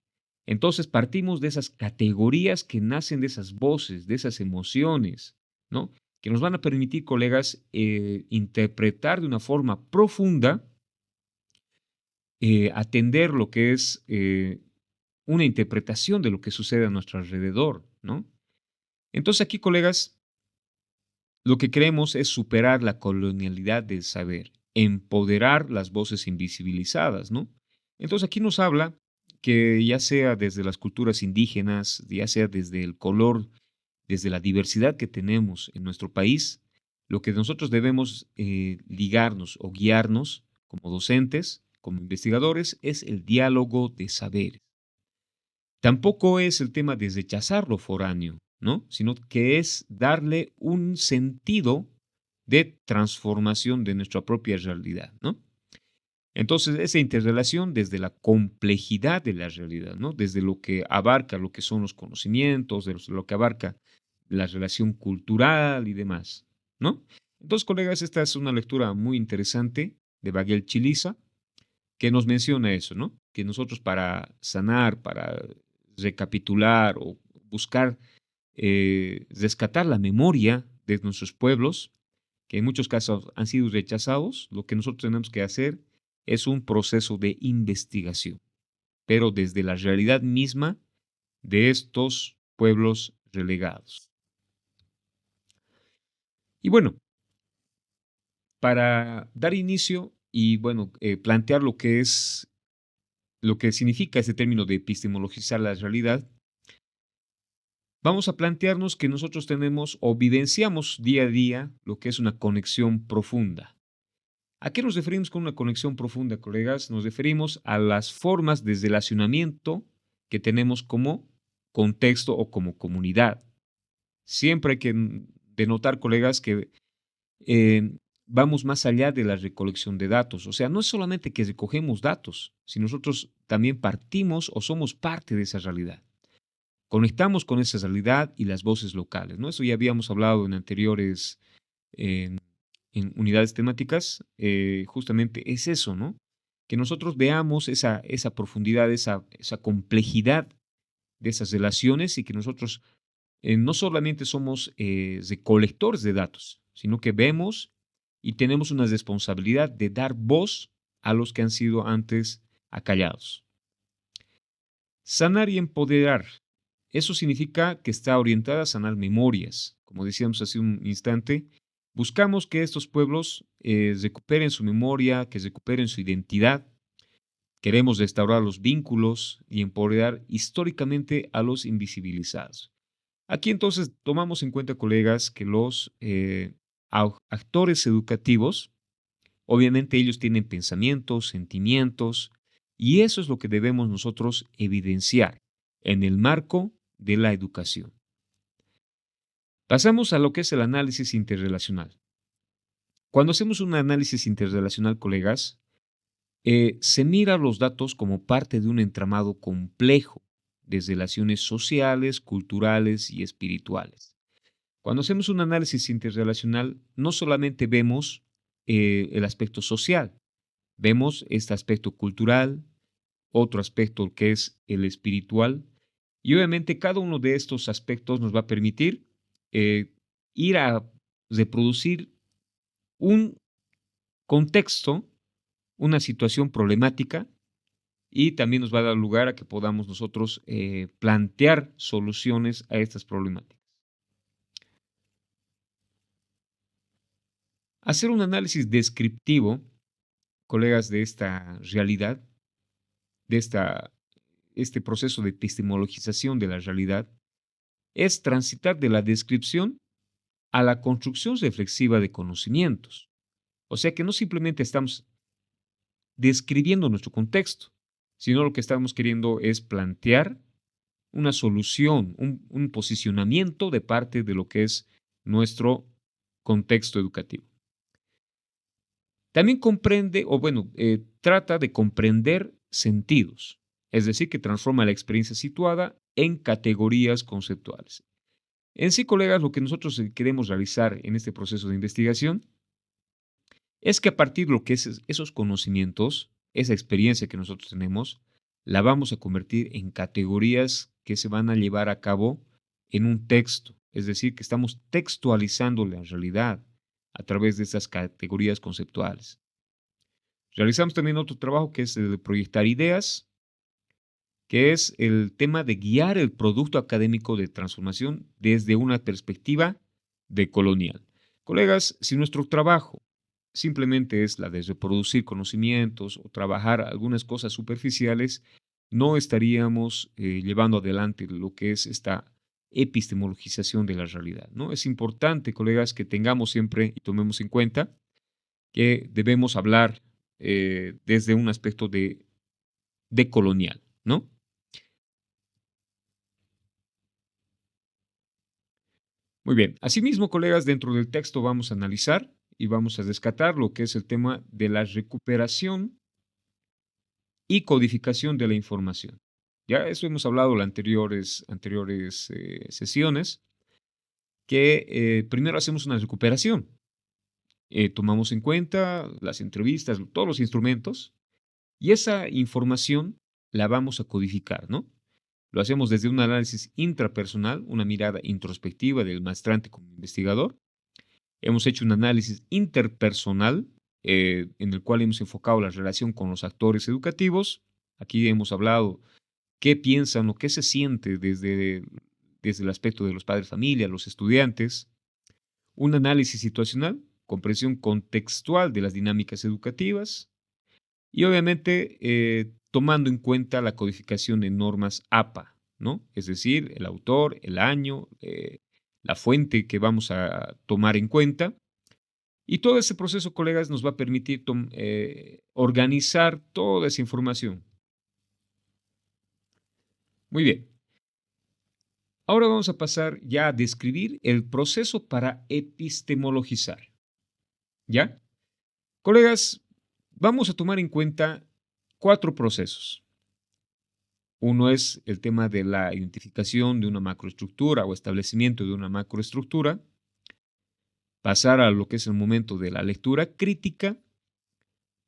Entonces partimos de esas categorías que nacen de esas voces, de esas emociones, ¿no? Que nos van a permitir, colegas, interpretar de una forma profunda, atender lo que es una interpretación de lo que sucede a nuestro alrededor, ¿no? Entonces aquí, colegas, lo que queremos es superar la colonialidad del saber, empoderar las voces invisibilizadas, ¿no? Entonces aquí nos habla que ya sea desde las culturas indígenas, ya sea desde el color, desde la diversidad que tenemos en nuestro país, lo que nosotros debemos ligarnos o guiarnos como docentes, como investigadores, es el diálogo de saberes. Tampoco es el tema de rechazar lo foráneo, ¿no? Sino que es darle un sentido de transformación de nuestra propia realidad, ¿no? Entonces, esa interrelación desde la complejidad de la realidad, ¿no? Desde lo que abarca lo que son los conocimientos, de lo que abarca la relación cultural y demás, ¿no? Entonces, colegas, esta es una lectura muy interesante de Baguel Chiliza, que nos menciona eso, ¿no? Que nosotros para sanar, para recapitular o buscar rescatar la memoria de nuestros pueblos, que en muchos casos han sido rechazados, lo que nosotros tenemos que hacer es un proceso de investigación, pero desde la realidad misma de estos pueblos relegados. Y bueno, para dar inicio y bueno, plantear lo que significa este término de epistemologizar la realidad, vamos a plantearnos que nosotros tenemos o vivenciamos día a día lo que es una conexión profunda. ¿A qué nos referimos con una conexión profunda, colegas? Nos referimos a las formas de relacionamiento que tenemos como contexto o como comunidad. Siempre hay que denotar, colegas, que vamos más allá de la recolección de datos. O sea, no es solamente que recogemos datos, sino nosotros también partimos o somos parte de esa realidad. Conectamos con esa realidad y las voces locales, ¿no? Eso ya habíamos hablado en anteriores en, en unidades temáticas, justamente es eso, ¿no? Que nosotros veamos esa profundidad, esa complejidad de esas relaciones y que nosotros no solamente somos recolectores de datos, sino que vemos y tenemos una responsabilidad de dar voz a los que han sido antes acallados. Sanar y empoderar. Eso significa que está orientada a sanar memorias. Como decíamos hace un instante, buscamos que estos pueblos recuperen su memoria, que recuperen su identidad. Queremos restaurar los vínculos y empoderar históricamente a los invisibilizados. Aquí entonces tomamos en cuenta, colegas, que los actores educativos, obviamente ellos tienen pensamientos, sentimientos, y eso es lo que debemos nosotros evidenciar en el marco de la educación. Pasamos a lo que es el análisis interrelacional. Cuando hacemos un análisis interrelacional, colegas, se mira los datos como parte de un entramado complejo de relaciones sociales, culturales y espirituales. Cuando hacemos un análisis interrelacional, no solamente vemos el aspecto social, vemos este aspecto cultural, otro aspecto que es el espiritual, y obviamente cada uno de estos aspectos nos va a permitir ir a reproducir un contexto, una situación problemática, y también nos va a dar lugar a que podamos nosotros plantear soluciones a estas problemáticas. Hacer un análisis descriptivo, colegas, de esta realidad, de este proceso de epistemologización de la realidad, es transitar de la descripción a la construcción reflexiva de conocimientos. O sea que no simplemente estamos describiendo nuestro contexto, sino lo que estamos queriendo es plantear una solución, un posicionamiento de parte de lo que es nuestro contexto educativo. También comprende, o bueno, trata de comprender sentidos, es decir, que transforma la experiencia situada en categorías conceptuales. En sí, colegas, lo que nosotros queremos realizar en este proceso de investigación es que a partir de lo que es esos conocimientos, esa experiencia que nosotros tenemos, la vamos a convertir en categorías que se van a llevar a cabo en un texto. Es decir, que estamos textualizando la realidad a través de estas categorías conceptuales. Realizamos también otro trabajo que es el de proyectar ideas, que es el tema de guiar el producto académico de transformación desde una perspectiva decolonial. Colegas, si nuestro trabajo simplemente es la de reproducir conocimientos o trabajar algunas cosas superficiales, no estaríamos llevando adelante lo que es esta epistemologización de la realidad, ¿no? Es importante, colegas, que tengamos siempre y tomemos en cuenta que debemos hablar desde un aspecto de colonial, ¿no? Muy bien. Asimismo, colegas, dentro del texto vamos a analizar y vamos a rescatar lo que es el tema de la recuperación y codificación de la información. Ya eso hemos hablado en las anteriores sesiones, que primero hacemos una recuperación. Tomamos en cuenta las entrevistas, todos los instrumentos, y esa información la vamos a codificar, ¿no? Lo hacemos desde un análisis intrapersonal, una mirada introspectiva del maestrante como investigador. Hemos hecho un análisis interpersonal en el cual hemos enfocado la relación con los actores educativos. Aquí hemos hablado qué piensan o qué se siente desde el aspecto de los padres de familia, los estudiantes. Un análisis situacional, comprensión contextual de las dinámicas educativas y obviamente tomando en cuenta la codificación de normas APA, ¿no? Es decir, el autor, el año, la fuente que vamos a tomar en cuenta. Y todo ese proceso, colegas, nos va a permitir organizar toda esa información. Muy bien. Ahora vamos a pasar ya a describir el proceso para epistemologizar. ¿Ya? Colegas, vamos a tomar en cuenta 4 procesos. Uno es el tema de la identificación de una macroestructura o establecimiento de una macroestructura, pasar a lo que es el momento de la lectura crítica,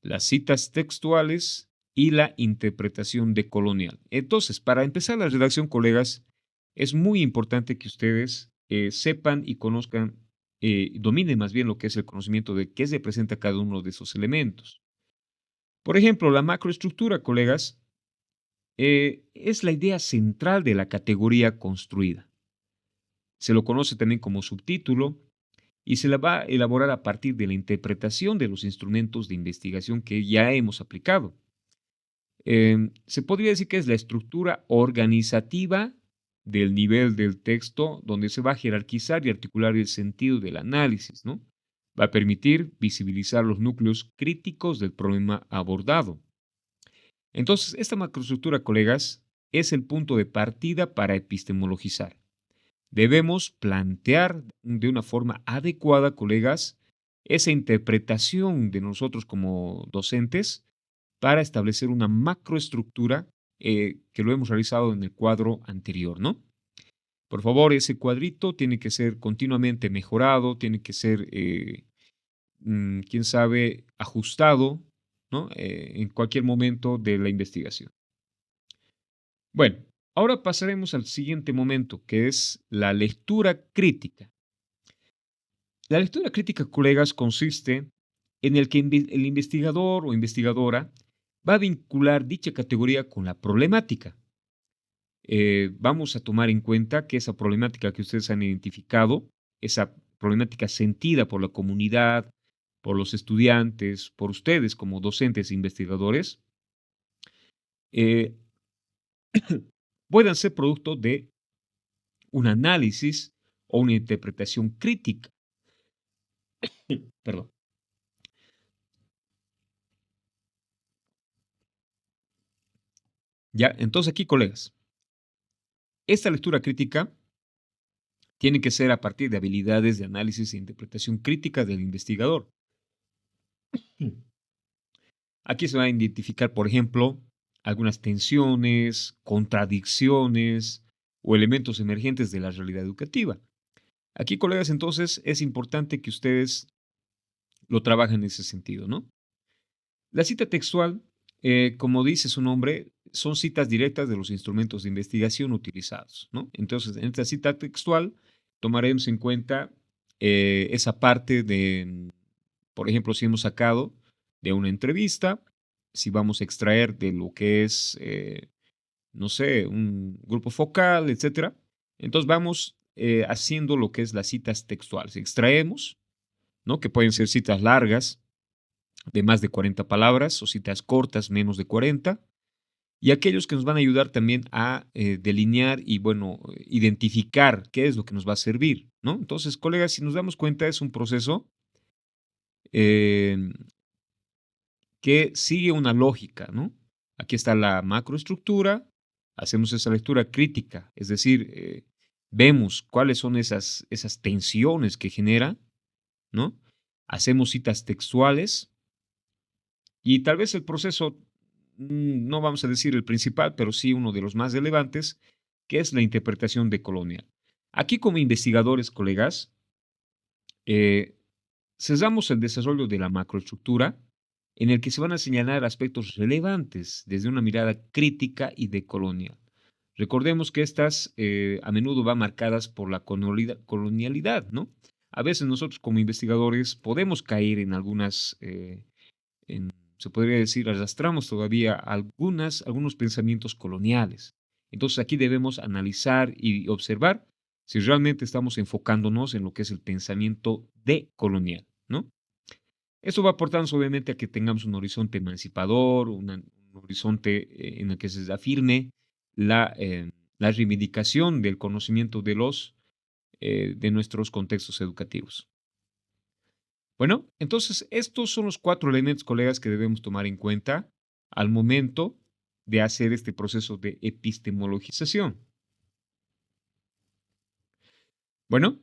las citas textuales y la interpretación decolonial. Entonces, para empezar la redacción, colegas, es muy importante que ustedes sepan y conozcan, dominen más bien lo que es el conocimiento de qué representa cada uno de esos elementos. Por ejemplo, la macroestructura, colegas, es la idea central de la categoría construida. Se lo conoce también como subtítulo y se la va a elaborar a partir de la interpretación de los instrumentos de investigación que ya hemos aplicado. Se podría decir que es la estructura organizativa del nivel del texto donde se va a jerarquizar y articular el sentido del análisis, ¿no? Va a permitir visibilizar los núcleos críticos del problema abordado. Entonces, esta macroestructura, colegas, es el punto de partida para epistemologizar. Debemos plantear de una forma adecuada, colegas, esa interpretación de nosotros como docentes para establecer una macroestructura que lo hemos realizado en el cuadro anterior, ¿no? Por favor, ese cuadrito tiene que ser continuamente mejorado, tiene que ser, quién sabe, ajustado, ¿no? En cualquier momento de la investigación. Bueno, ahora pasaremos al siguiente momento, que es la lectura crítica. La lectura crítica, colegas, consiste en el que el investigador o investigadora va a vincular dicha categoría con la problemática. Vamos a tomar en cuenta que esa problemática que ustedes han identificado, esa problemática sentida por la comunidad, por los estudiantes, por ustedes como docentes e investigadores, eh, puedan ser producto de un análisis o una interpretación crítica. Perdón. Ya, entonces aquí, colegas, esta lectura crítica tiene que ser a partir de habilidades de análisis e interpretación crítica del investigador. Aquí se va a identificar, por ejemplo, algunas tensiones, contradicciones, o elementos emergentes de la realidad educativa. Aquí, colegas, entonces es importante que ustedes lo trabajen en ese sentido, ¿no? La cita textual, como dice su nombre, son citas directas de los instrumentos de investigación utilizados, ¿no? Entonces, en esta cita textual tomaremos en cuenta esa parte de, por ejemplo, si hemos sacado de una entrevista, si vamos a extraer de lo que es, no sé, un grupo focal, etcétera. Entonces vamos haciendo lo que es las citas textuales. Extraemos, ¿no? Que pueden ser citas largas, de más de 40 palabras, o citas cortas, menos de 40, y aquellos que nos van a ayudar también a delinear y, bueno, identificar qué es lo que nos va a servir, ¿no? Entonces, colegas, si nos damos cuenta, es un proceso eh, que sigue una lógica, ¿no? Aquí está la macroestructura, hacemos esa lectura crítica, es decir, vemos cuáles son esas tensiones que genera, ¿no? Hacemos citas textuales y tal vez el proceso, no vamos a decir el principal, pero sí uno de los más relevantes, que es la interpretación decolonial. Aquí como investigadores, colegas, cesamos el desarrollo de la macroestructura en el que se van a señalar aspectos relevantes desde una mirada crítica y decolonial. Recordemos que estas a menudo van marcadas por la colonialidad, ¿no? A veces nosotros como investigadores podemos caer en algunas, se podría decir, arrastramos todavía algunos pensamientos coloniales. Entonces aquí debemos analizar y observar si realmente estamos enfocándonos en lo que es el pensamiento decolonial, ¿no? Esto va a aportarnos obviamente a que tengamos un horizonte emancipador, un horizonte en el que se afirme la reivindicación del conocimiento de nuestros contextos educativos. Bueno, entonces estos son los 4 elementos, colegas, que debemos tomar en cuenta al momento de hacer este proceso de epistemologización. Bueno,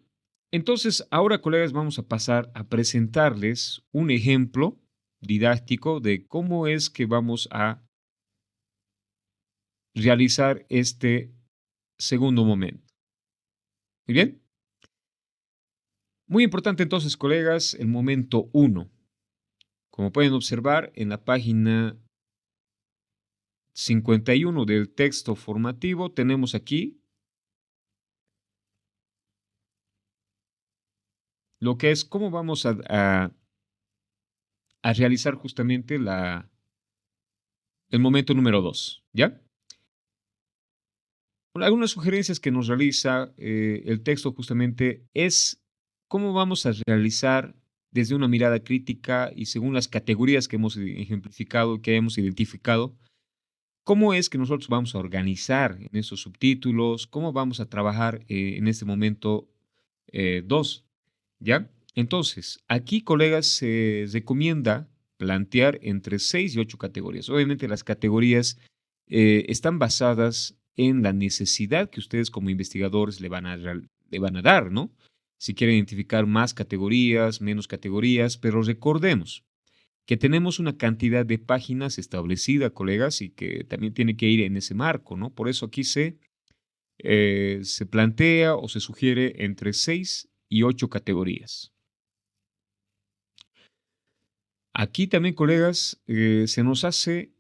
entonces ahora, colegas, vamos a pasar a presentarles un ejemplo didáctico de cómo es que vamos a realizar este segundo momento. Muy bien. Muy importante entonces, colegas, el momento 1. Como pueden observar en la página 51 del texto formativo, tenemos aquí lo que es cómo vamos a realizar justamente el momento número 2, ¿ya? Algunas sugerencias que nos realiza el texto justamente es cómo vamos a realizar desde una mirada crítica y según las categorías que hemos ejemplificado, que hemos identificado, cómo es que nosotros vamos a organizar en esos subtítulos, cómo vamos a trabajar en este momento 2, ¿ya? Entonces, aquí, colegas, se recomienda plantear entre 6 y 8 categorías. Obviamente las categorías están basadas en la necesidad que ustedes como investigadores le van a dar, ¿no? Si quieren identificar más categorías, menos categorías, pero recordemos que tenemos una cantidad de páginas establecida, colegas, y que también tiene que ir en ese marco, ¿no? Por eso aquí se plantea o se sugiere entre 6 y 8 categorías. Aquí también, colegas, se nos hace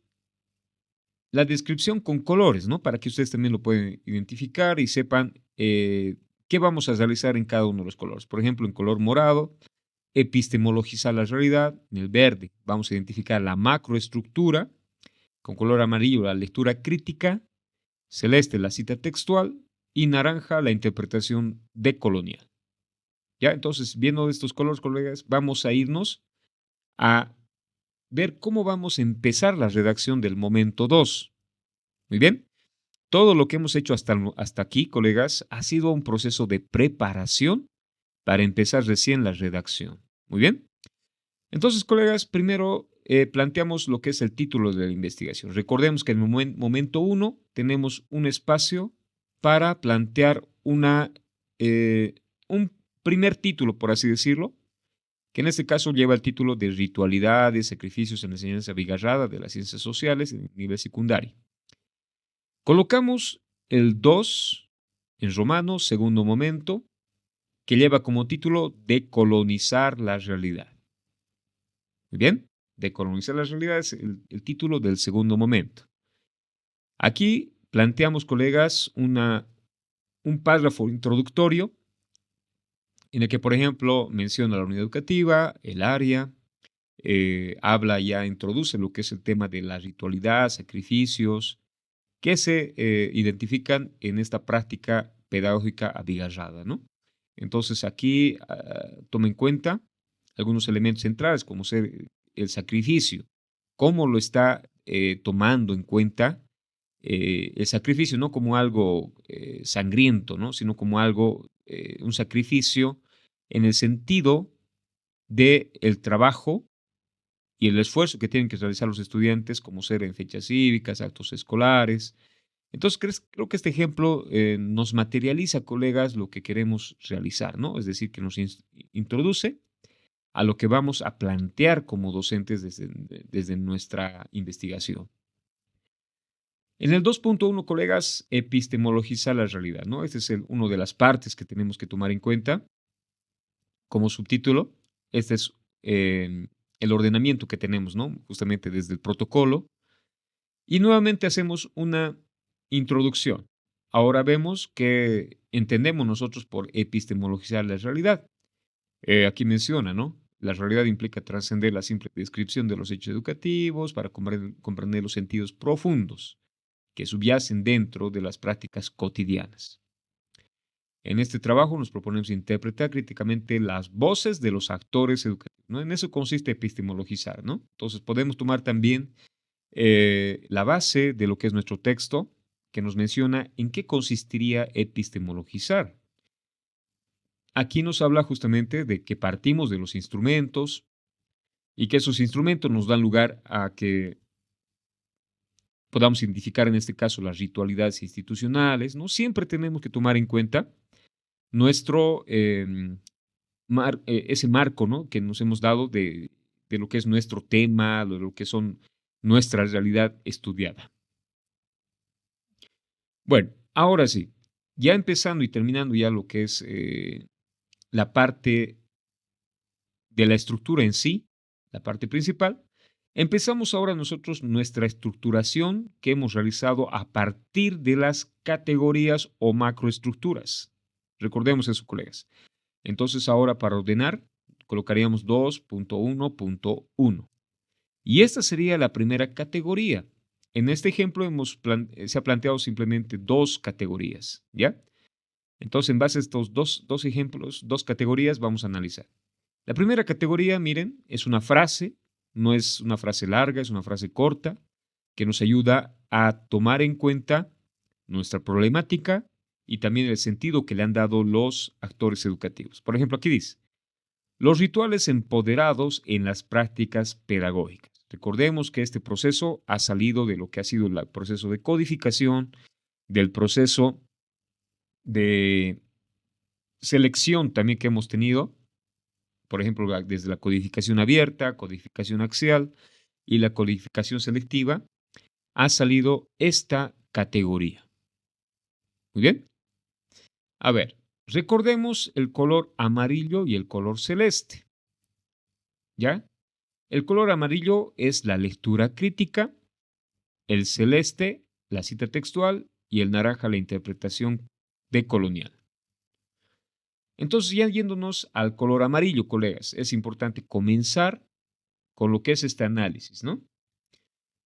la descripción con colores, ¿no? Para que ustedes también lo puedan identificar y sepan qué vamos a realizar en cada uno de los colores. Por ejemplo, en color morado, epistemologizar la realidad. En el verde, vamos a identificar la macroestructura. Con color amarillo, la lectura crítica. Celeste, la cita textual. Y naranja, la interpretación decolonial. ¿Ya? Entonces, viendo estos colores, colegas, vamos a irnos a ver cómo vamos a empezar la redacción del momento 2. Muy bien. Todo lo que hemos hecho hasta aquí, colegas, ha sido un proceso de preparación para empezar recién la redacción. Muy bien. Entonces, colegas, primero planteamos lo que es el título de la investigación. Recordemos que en el momento 1 tenemos un espacio para plantear un primer título, por así decirlo, que en este caso lleva el título de Ritualidades, Sacrificios en la Enseñanza Abigarrada de las Ciencias Sociales en el nivel secundario. Colocamos el 2 en romano, segundo momento, que lleva como título Decolonizar la realidad. Muy bien, Decolonizar la realidad es el título del segundo momento. Aquí planteamos, colegas, un párrafo introductorio en el que, por ejemplo, menciona la unidad educativa, el área, introduce lo que es el tema de la ritualidad, sacrificios, que se identifican en esta práctica pedagógica abigarrada, ¿no? Entonces aquí toma en cuenta algunos elementos centrales, como ser el sacrificio, cómo lo está tomando en cuenta el sacrificio, no como algo sangriento, ¿no? Sino como algo, un sacrificio en el sentido del trabajo y el esfuerzo que tienen que realizar los estudiantes, como ser en fechas cívicas, actos escolares. Entonces, creo que este ejemplo nos materializa, colegas, lo que queremos realizar, ¿no? Es decir, que nos introduce a lo que vamos a plantear como docentes desde nuestra investigación. En el 2.1, colegas, epistemologizar la realidad, ¿no? Este es uno de las partes que tenemos que tomar en cuenta como subtítulo. Este es el ordenamiento que tenemos, ¿no? Justamente desde el protocolo. Y nuevamente hacemos una introducción. Ahora vemos que entendemos nosotros por epistemologizar la realidad. Aquí menciona, ¿no? La realidad implica trascender la simple descripción de los hechos educativos para comprender los sentidos profundos que subyacen dentro de las prácticas cotidianas. En este trabajo nos proponemos interpretar críticamente las voces de los actores educativos, ¿no? En eso consiste epistemologizar, ¿no? Entonces podemos tomar también la base de lo que es nuestro texto, que nos menciona en qué consistiría epistemologizar. Aquí nos habla justamente de que partimos de los instrumentos y que esos instrumentos nos dan lugar a que podamos identificar en este caso las ritualidades institucionales, ¿no? Siempre tenemos que tomar en cuenta nuestro, ese marco, ¿no? Que nos hemos dado de lo que es nuestro tema, de lo que son nuestra realidad estudiada. Bueno, ahora sí, ya empezando y terminando ya lo que es la parte de la estructura en sí, la parte principal, empezamos ahora nosotros nuestra estructuración que hemos realizado a partir de las categorías o macroestructuras. Recordemos eso, colegas. Entonces ahora para ordenar colocaríamos 2.1.1. Y esta sería la primera categoría. En este ejemplo se ha planteado simplemente dos categorías, ¿ya? Entonces, en base a estos dos ejemplos, dos categorías, vamos a analizar. La primera categoría, miren, es una frase, no es una frase larga, es una frase corta, que nos ayuda a tomar en cuenta nuestra problemática y también el sentido que le han dado los actores educativos. Por ejemplo, aquí dice, los rituales empoderados en las prácticas pedagógicas. Recordemos que este proceso ha salido de lo que ha sido el proceso de codificación, del proceso de selección también que hemos tenido, por ejemplo, desde la codificación abierta, codificación axial y la codificación selectiva, ha salido esta categoría. Muy bien. A ver, recordemos el color amarillo y el color celeste. ¿Ya? El color amarillo es la lectura crítica, el celeste, la cita textual y el naranja, la interpretación decolonial. Entonces, ya yéndonos al color amarillo, colegas, es importante comenzar con lo que es este análisis, ¿no?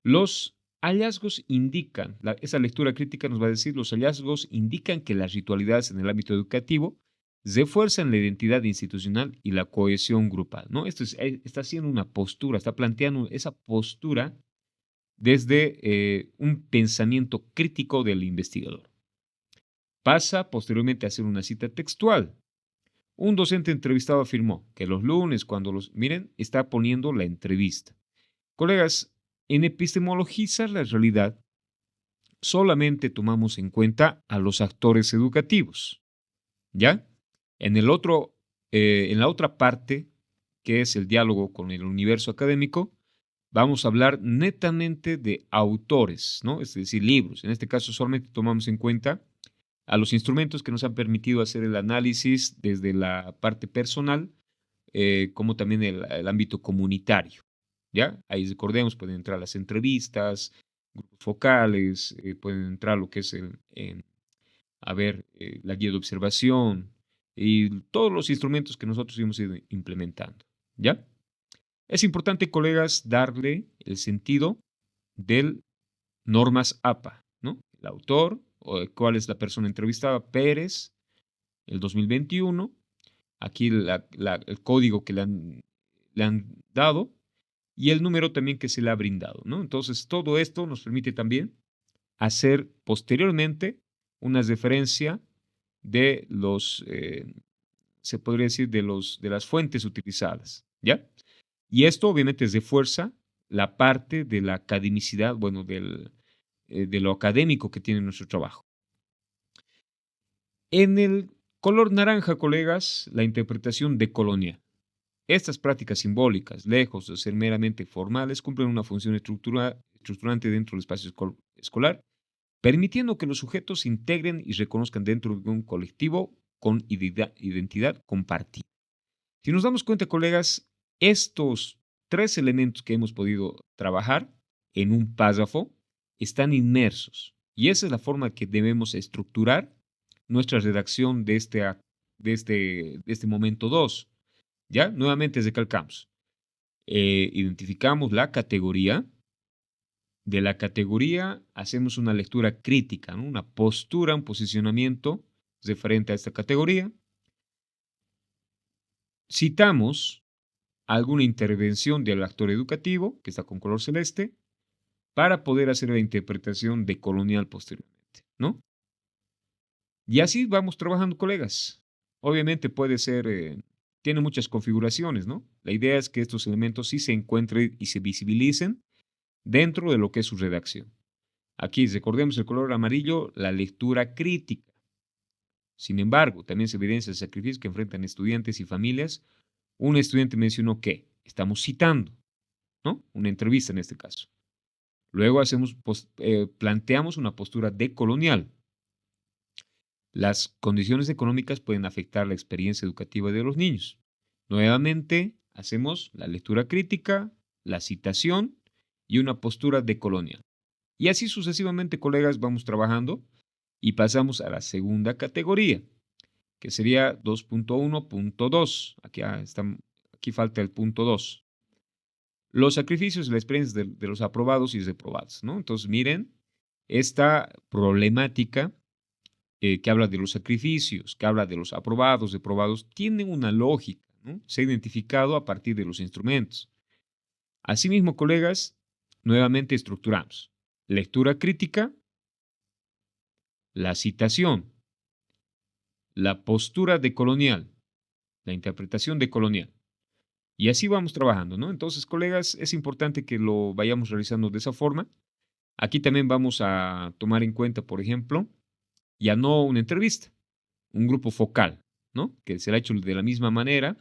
Los hallazgos indican, esa lectura crítica nos va a decir, los hallazgos indican que las ritualidades en el ámbito educativo refuerzan la identidad institucional y la cohesión grupal, ¿no? Esto está haciendo una postura, está planteando esa postura desde un pensamiento crítico del investigador. Pasa posteriormente a hacer una cita textual. Un docente entrevistado afirmó que los lunes, miren, está poniendo la entrevista. Colegas, en epistemologizar la realidad, solamente tomamos en cuenta a los actores educativos, ¿ya? En la otra parte, que es el diálogo con el universo académico, vamos a hablar netamente de autores, ¿no? Es decir, libros. En este caso solamente tomamos en cuenta a los instrumentos que nos han permitido hacer el análisis desde la parte personal, como también el ámbito comunitario, ¿ya? Ahí recordemos, pueden entrar las entrevistas, grupos focales, pueden entrar lo que es la guía de observación y todos los instrumentos que nosotros hemos ido implementando, ¿ya? Es importante, colegas, darle el sentido del normas APA, ¿no? El autor, o cuál es la persona entrevistada, Pérez, el 2021, aquí el código que le han dado y el número también que se le ha brindado, ¿no? Entonces, todo esto nos permite también hacer posteriormente una referencia de se podría decir, de las fuentes utilizadas, ¿ya? Y esto obviamente refuerza la parte de la academicidad, bueno, de lo académico que tiene nuestro trabajo. En el color naranja, colegas, la interpretación decolonial. Estas prácticas simbólicas, lejos de ser meramente formales, cumplen una función estructurante dentro del espacio escolar, permitiendo que los sujetos se integren y reconozcan dentro de un colectivo con identidad compartida. Si nos damos cuenta, colegas, estos tres elementos que hemos podido trabajar en un párrafo están inmersos y esa es la forma que debemos estructurar nuestra redacción de este momento 2. ¿Ya? Nuevamente recalcamos. Identificamos la categoría. De la categoría hacemos una lectura crítica, ¿no? Una postura, un posicionamiento referente a esta categoría. Citamos alguna intervención del actor educativo, que está con color celeste, para poder hacer la interpretación decolonial posteriormente, ¿no? Y así vamos trabajando, colegas. Obviamente puede ser, tiene muchas configuraciones, ¿no? La idea es que estos elementos sí se encuentren y se visibilicen dentro de lo que es su redacción. Aquí recordemos el color amarillo, la lectura crítica. Sin embargo, también se evidencia el sacrificio que enfrentan estudiantes y familias. Un estudiante mencionó que estamos citando, ¿no? Una entrevista en este caso. Luego planteamos una postura decolonial. Las condiciones económicas pueden afectar la experiencia educativa de los niños. Nuevamente, hacemos la lectura crítica, la citación y una postura decolonial. Y así sucesivamente, colegas, vamos trabajando y pasamos a la segunda categoría, que sería 2.1.2. Aquí falta el punto 2. Los sacrificios y la experiencia de los aprobados y reprobados, ¿no? Entonces, miren, esta problemática que habla de los sacrificios, que habla de los aprobados, reprobados, tiene una lógica, ¿no? Se ha identificado a partir de los instrumentos. Asimismo, colegas, nuevamente estructuramos. Lectura crítica, la citación, la postura decolonial, la interpretación decolonial. Y así vamos trabajando, ¿no? Entonces, colegas, es importante que lo vayamos realizando de esa forma. Aquí también vamos a tomar en cuenta, por ejemplo, ya no una entrevista, un grupo focal, ¿no? Que se lo ha hecho de la misma manera,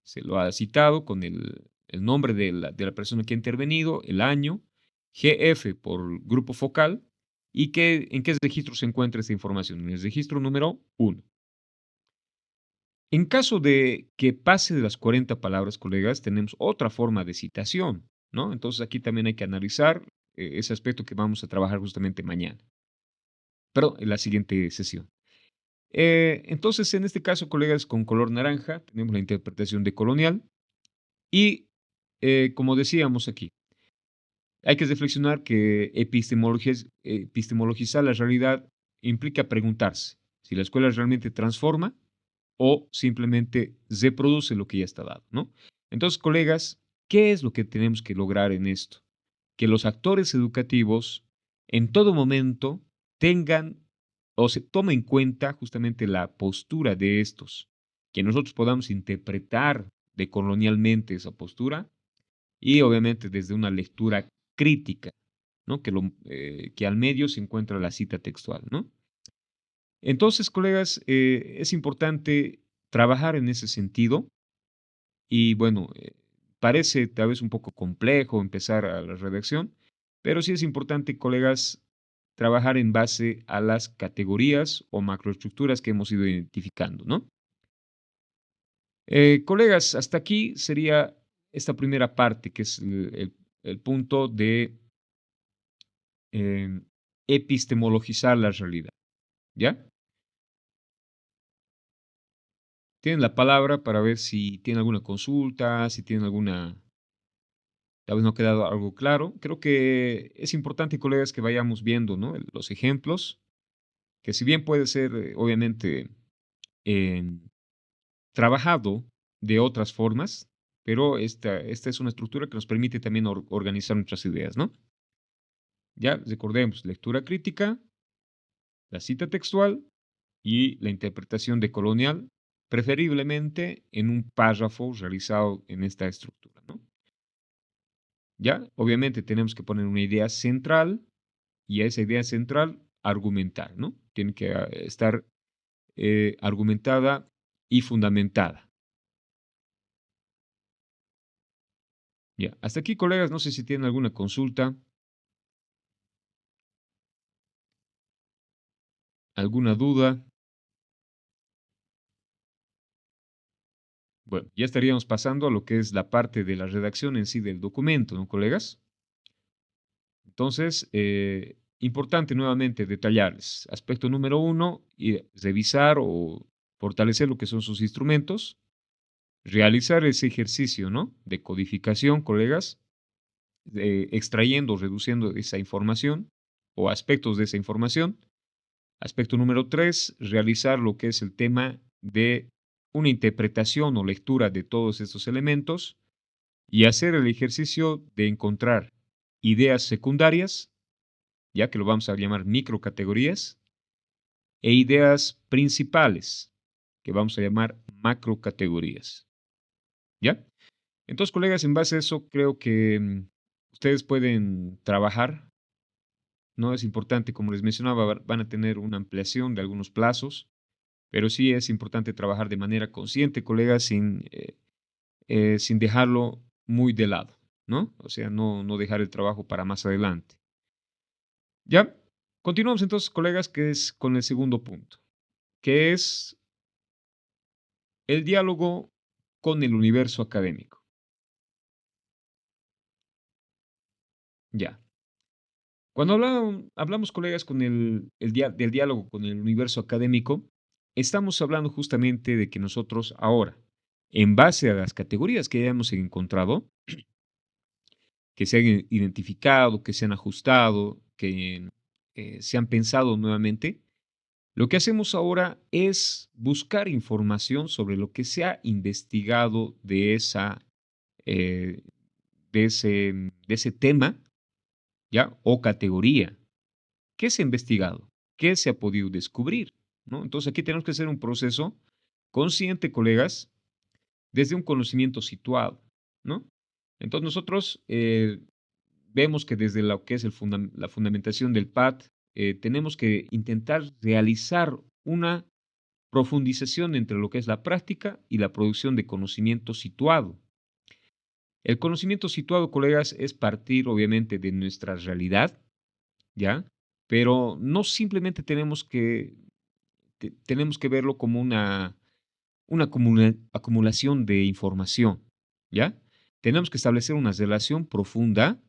se lo ha citado con el nombre de la persona que ha intervenido, el año, GF por grupo focal, y en qué registro se encuentra esta información, en el registro número 1. En caso de que pase de las 40 palabras, colegas, tenemos otra forma de citación, ¿no? Entonces aquí también hay que analizar ese aspecto que vamos a trabajar justamente mañana, pero en la siguiente sesión. Entonces, en este caso, colegas, con color naranja, tenemos la interpretación decolonial y, como decíamos aquí, hay que reflexionar que epistemologizar la realidad implica preguntarse si la escuela realmente transforma o simplemente reproduce lo que ya está dado, ¿no? Entonces, colegas, ¿qué es lo que tenemos que lograr en esto? Que los actores educativos en todo momento tengan o se tome en cuenta justamente la postura de estos, que nosotros podamos interpretar decolonialmente esa postura y obviamente desde una lectura crítica, ¿no? Que al medio se encuentra la cita textual, ¿no? Entonces, colegas, es importante trabajar en ese sentido y bueno, parece tal vez un poco complejo empezar a la redacción, pero sí es importante, colegas, trabajar en base a las categorías o macroestructuras que hemos ido identificando, ¿no? Colegas, hasta aquí sería esta primera parte, que es el punto de epistemologizar la realidad, ¿ya? Tienen la palabra para ver si tienen alguna consulta, si tienen alguna, tal vez no ha quedado algo claro. Creo que es importante, colegas, que vayamos viendo, ¿no? Los ejemplos, que si bien puede ser, obviamente, em, trabajado de otras formas, pero esta es una estructura que nos permite también organizar nuestras ideas, ¿no? Ya recordemos, lectura crítica, la cita textual y la interpretación decolonial, preferiblemente en un párrafo realizado en esta estructura, ¿no? Ya, obviamente tenemos que poner una idea central y a esa idea central argumentar, ¿no? Tiene que estar argumentada y fundamentada. Ya, hasta aquí, colegas, no sé si tienen alguna consulta, alguna duda. Bueno, ya estaríamos pasando a lo que es la parte de la redacción en sí del documento, ¿no, colegas? Entonces, importante nuevamente detallarles. Aspecto número 1, revisar o fortalecer lo que son sus instrumentos, realizar ese ejercicio, ¿no? De codificación, colegas, extrayendo o reduciendo esa información o aspectos de esa información. Aspecto número 3, realizar lo que es el tema de una interpretación o lectura de todos estos elementos y hacer el ejercicio de encontrar ideas secundarias, ya que lo vamos a llamar microcategorías, e ideas principales, que vamos a llamar macrocategorías. ¿Ya? Entonces, colegas, en base a eso, creo que ustedes pueden trabajar. No es importante, como les mencionaba, van a tener una ampliación de algunos plazos, pero sí es importante trabajar de manera consciente, colegas, sin dejarlo muy de lado, ¿no? O sea, no dejar el trabajo para más adelante. ¿Ya? Continuamos entonces, colegas, que es con el segundo punto, que es el diálogo con el universo académico. Ya. Cuando hablamos, colegas, del diálogo con el universo académico, estamos hablando justamente de que nosotros ahora, en base a las categorías que ya hemos encontrado, que se han identificado, que se han ajustado, que se han pensado nuevamente, lo que hacemos ahora es buscar información sobre lo que se ha investigado eh, de ese tema, ¿ya? O categoría. ¿Qué se ha investigado? ¿Qué se ha podido descubrir? ¿No? Entonces aquí tenemos que hacer un proceso consciente, colegas, desde un conocimiento situado, ¿no? Entonces nosotros vemos que desde lo que es la fundamentación del PAT, tenemos que intentar realizar una profundización entre lo que es la práctica y la producción de conocimiento situado. El conocimiento situado, colegas, es partir obviamente de nuestra realidad, ¿ya? Pero no simplemente tenemos que verlo como una acumulación de información, ¿ya? Tenemos que establecer una relación profunda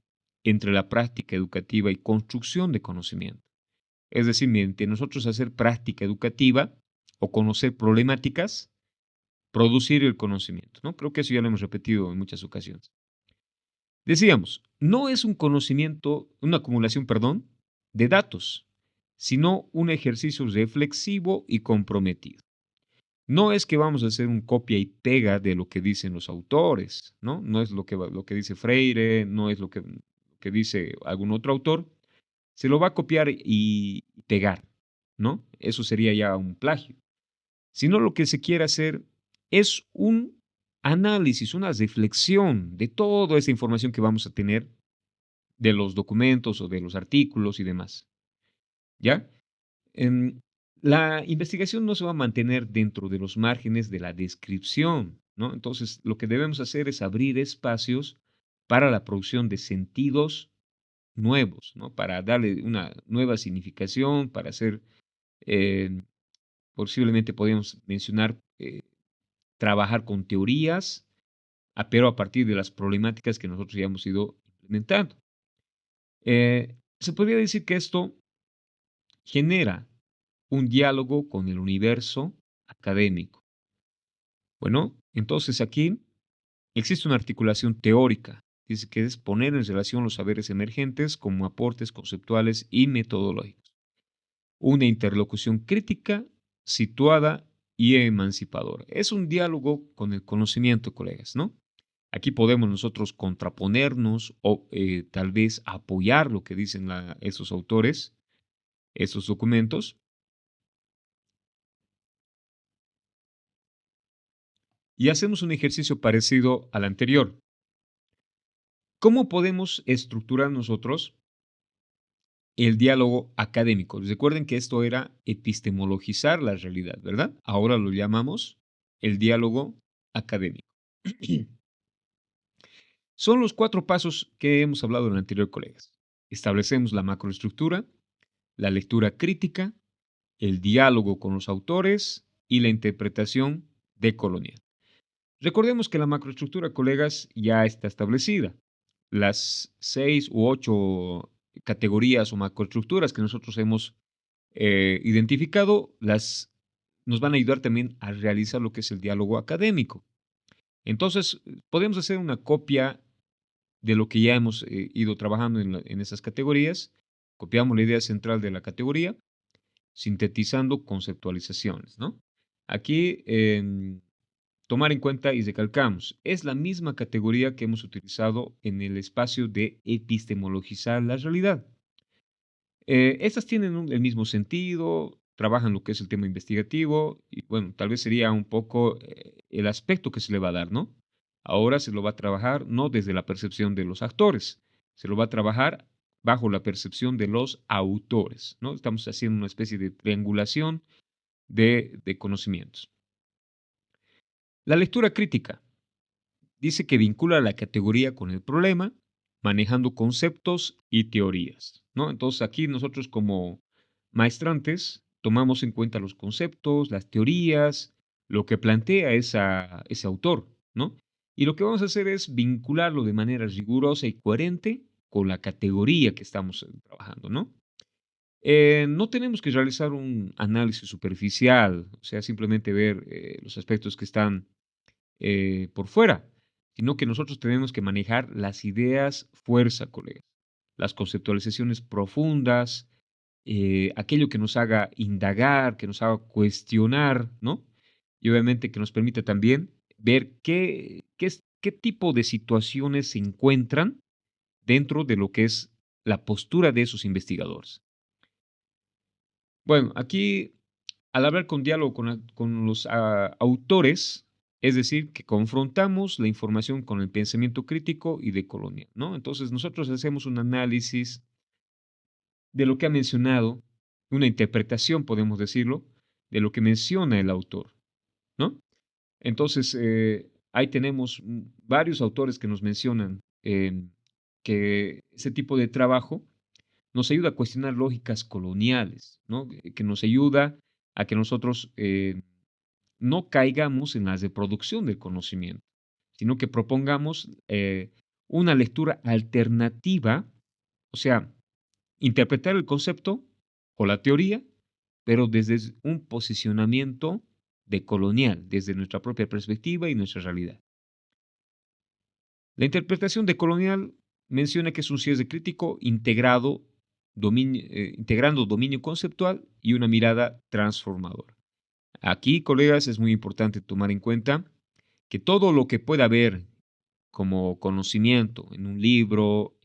entre la práctica educativa y construcción de conocimiento. Es decir, mediante nosotros hacer práctica educativa o conocer problemáticas, producir el conocimiento, ¿no? Creo que eso ya lo hemos repetido en muchas ocasiones. Decíamos, no es un conocimiento, una acumulación, perdón, de datos, sino un ejercicio reflexivo y comprometido. No es que vamos a hacer un copia y pega de lo que dicen los autores, ¿no? No es lo que dice Freire, no es lo que dice algún otro autor. Se lo va a copiar y pegar, ¿no? Eso sería ya un plagio. Sino lo que se quiere hacer es un análisis, una reflexión de toda esa información que vamos a tener de los documentos o de los artículos y demás. ¿Ya? La investigación no se va a mantener dentro de los márgenes de la descripción, ¿no? Entonces, lo que debemos hacer es abrir espacios para la producción de sentidos nuevos, ¿no? Para darle una nueva significación, para hacer, eh, posiblemente podríamos mencionar, trabajar con teorías, pero a partir de las problemáticas que nosotros ya hemos ido implementando. Se podría decir que esto genera un diálogo con el universo académico. Bueno, entonces aquí existe una articulación teórica, dice que es poner en relación los saberes emergentes como aportes conceptuales y metodológicos. Una interlocución crítica, situada y emancipadora. Es un diálogo con el conocimiento, colegas, ¿no? Aquí podemos nosotros contraponernos o tal vez apoyar lo que dicen esos autores, esos documentos, y hacemos un ejercicio parecido al anterior. ¿Cómo podemos estructurar nosotros el diálogo académico? Recuerden que esto era epistemologizar la realidad, ¿verdad? Ahora lo llamamos el diálogo académico. Son los 4 pasos que hemos hablado en el anterior, colegas. Establecemos la macroestructura, la lectura crítica, el diálogo con los autores y la interpretación decolonial. Recordemos que la macroestructura, colegas, ya está establecida. Las 6 u 8 categorías o macroestructuras que nosotros hemos identificado nos van a ayudar también a realizar lo que es el diálogo académico. Entonces, podemos hacer una copia de lo que ya hemos ido trabajando en esas categorías. Copiamos la idea central de la categoría, sintetizando conceptualizaciones, ¿no? Aquí, tomar en cuenta y recalcamos, es la misma categoría que hemos utilizado en el espacio de epistemologizar la realidad. Estas tienen el mismo sentido, trabajan lo que es el tema investigativo y bueno, tal vez sería un poco el aspecto que se le va a dar, ¿no? Ahora se lo va a trabajar no desde la percepción de los actores, se lo va a trabajar bajo la percepción de los autores, ¿no? Estamos haciendo una especie de triangulación de conocimientos. La lectura crítica dice que vincula la categoría con el problema, manejando conceptos y teorías, ¿no? Entonces aquí nosotros como maestrantes tomamos en cuenta los conceptos, las teorías, lo que plantea ese autor, ¿no? Y lo que vamos a hacer es vincularlo de manera rigurosa y coherente con la categoría que estamos trabajando, ¿no? No tenemos que realizar un análisis superficial, o sea, simplemente ver los aspectos que están por fuera, sino que nosotros tenemos que manejar las ideas fuerza, colegas, las conceptualizaciones profundas, aquello que nos haga indagar, que nos haga cuestionar, ¿no? Y obviamente que nos permita también ver qué tipo de situaciones se encuentran dentro de lo que es la postura de esos investigadores. Bueno, aquí al hablar con diálogo con los autores, es decir, que confrontamos la información con el pensamiento crítico y decolonial, ¿no? Entonces nosotros hacemos un análisis de lo que ha mencionado, una interpretación, podemos decirlo, de lo que menciona el autor, ¿no? Entonces, ahí tenemos varios autores que nos mencionan que ese tipo de trabajo nos ayuda a cuestionar lógicas coloniales, ¿no? Que nos ayuda a que nosotros no caigamos en la reproducción del conocimiento, sino que propongamos una lectura alternativa, o sea, interpretar el concepto o la teoría, pero desde un posicionamiento decolonial, desde nuestra propia perspectiva y nuestra realidad. La interpretación decolonial menciona que es un cierre crítico integrando dominio conceptual y una mirada transformadora. Aquí, colegas, es muy importante tomar en cuenta que todo lo que pueda haber como conocimiento en un libro,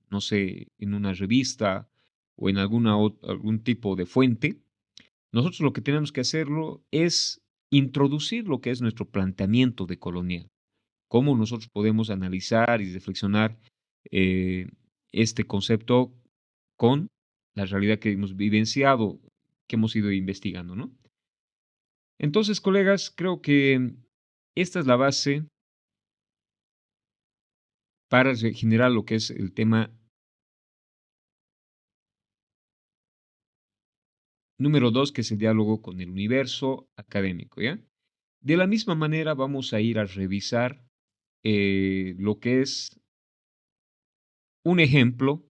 no sé, en una revista o en algún tipo de fuente, nosotros lo que tenemos que hacerlo es introducir lo que es nuestro planteamiento de colonial, cómo nosotros podemos analizar y reflexionar eh, este concepto con la realidad que hemos vivenciado, que hemos ido investigando, ¿no? Entonces, colegas, creo que esta es la base para generar lo que es el tema Número 2, que es el diálogo con el universo académico, ¿ya? De la misma manera vamos a ir a revisar lo que es un ejemplo,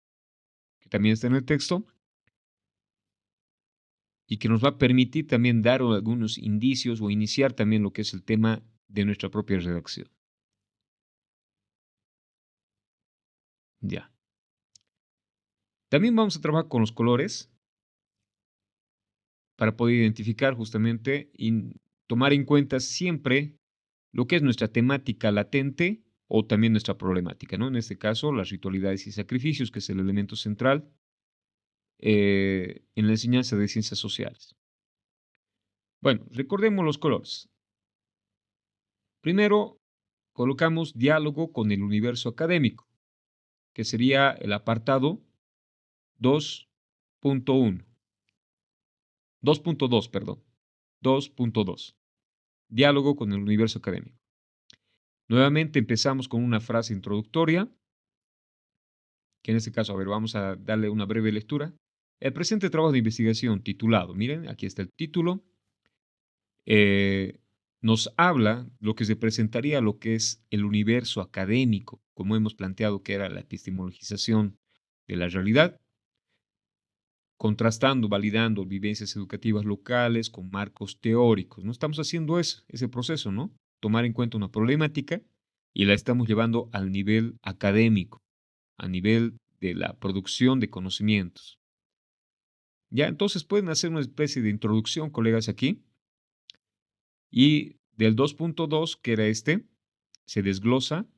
que también está en el texto, y que nos va a permitir también dar algunos indicios o iniciar también lo que es el tema de nuestra propia redacción. Ya. También vamos a trabajar con los colores para poder identificar justamente y tomar en cuenta siempre lo que es nuestra temática latente o también nuestra problemática, ¿no? En este caso, las ritualidades y sacrificios, que es el elemento central en la enseñanza de ciencias sociales. Bueno, recordemos los colores. Primero, colocamos diálogo con el universo académico, que sería el apartado 2.1. 2.2, perdón. 2.2. Diálogo con el universo académico. Nuevamente empezamos con una frase introductoria, que en este caso, a ver, vamos a darle una breve lectura. El presente trabajo de investigación titulado, miren, aquí está el título, nos habla lo que se presentaría lo que es el universo académico, como hemos planteado que era la epistemologización de la realidad, contrastando, validando vivencias educativas locales con marcos teóricos. No estamos haciendo ese proceso, ¿no? Tomar en cuenta una problemática y la estamos llevando al nivel académico, a nivel de la producción de conocimientos. Ya, entonces pueden hacer una especie de introducción, colegas, aquí. Y del 2.2, que era se desglosa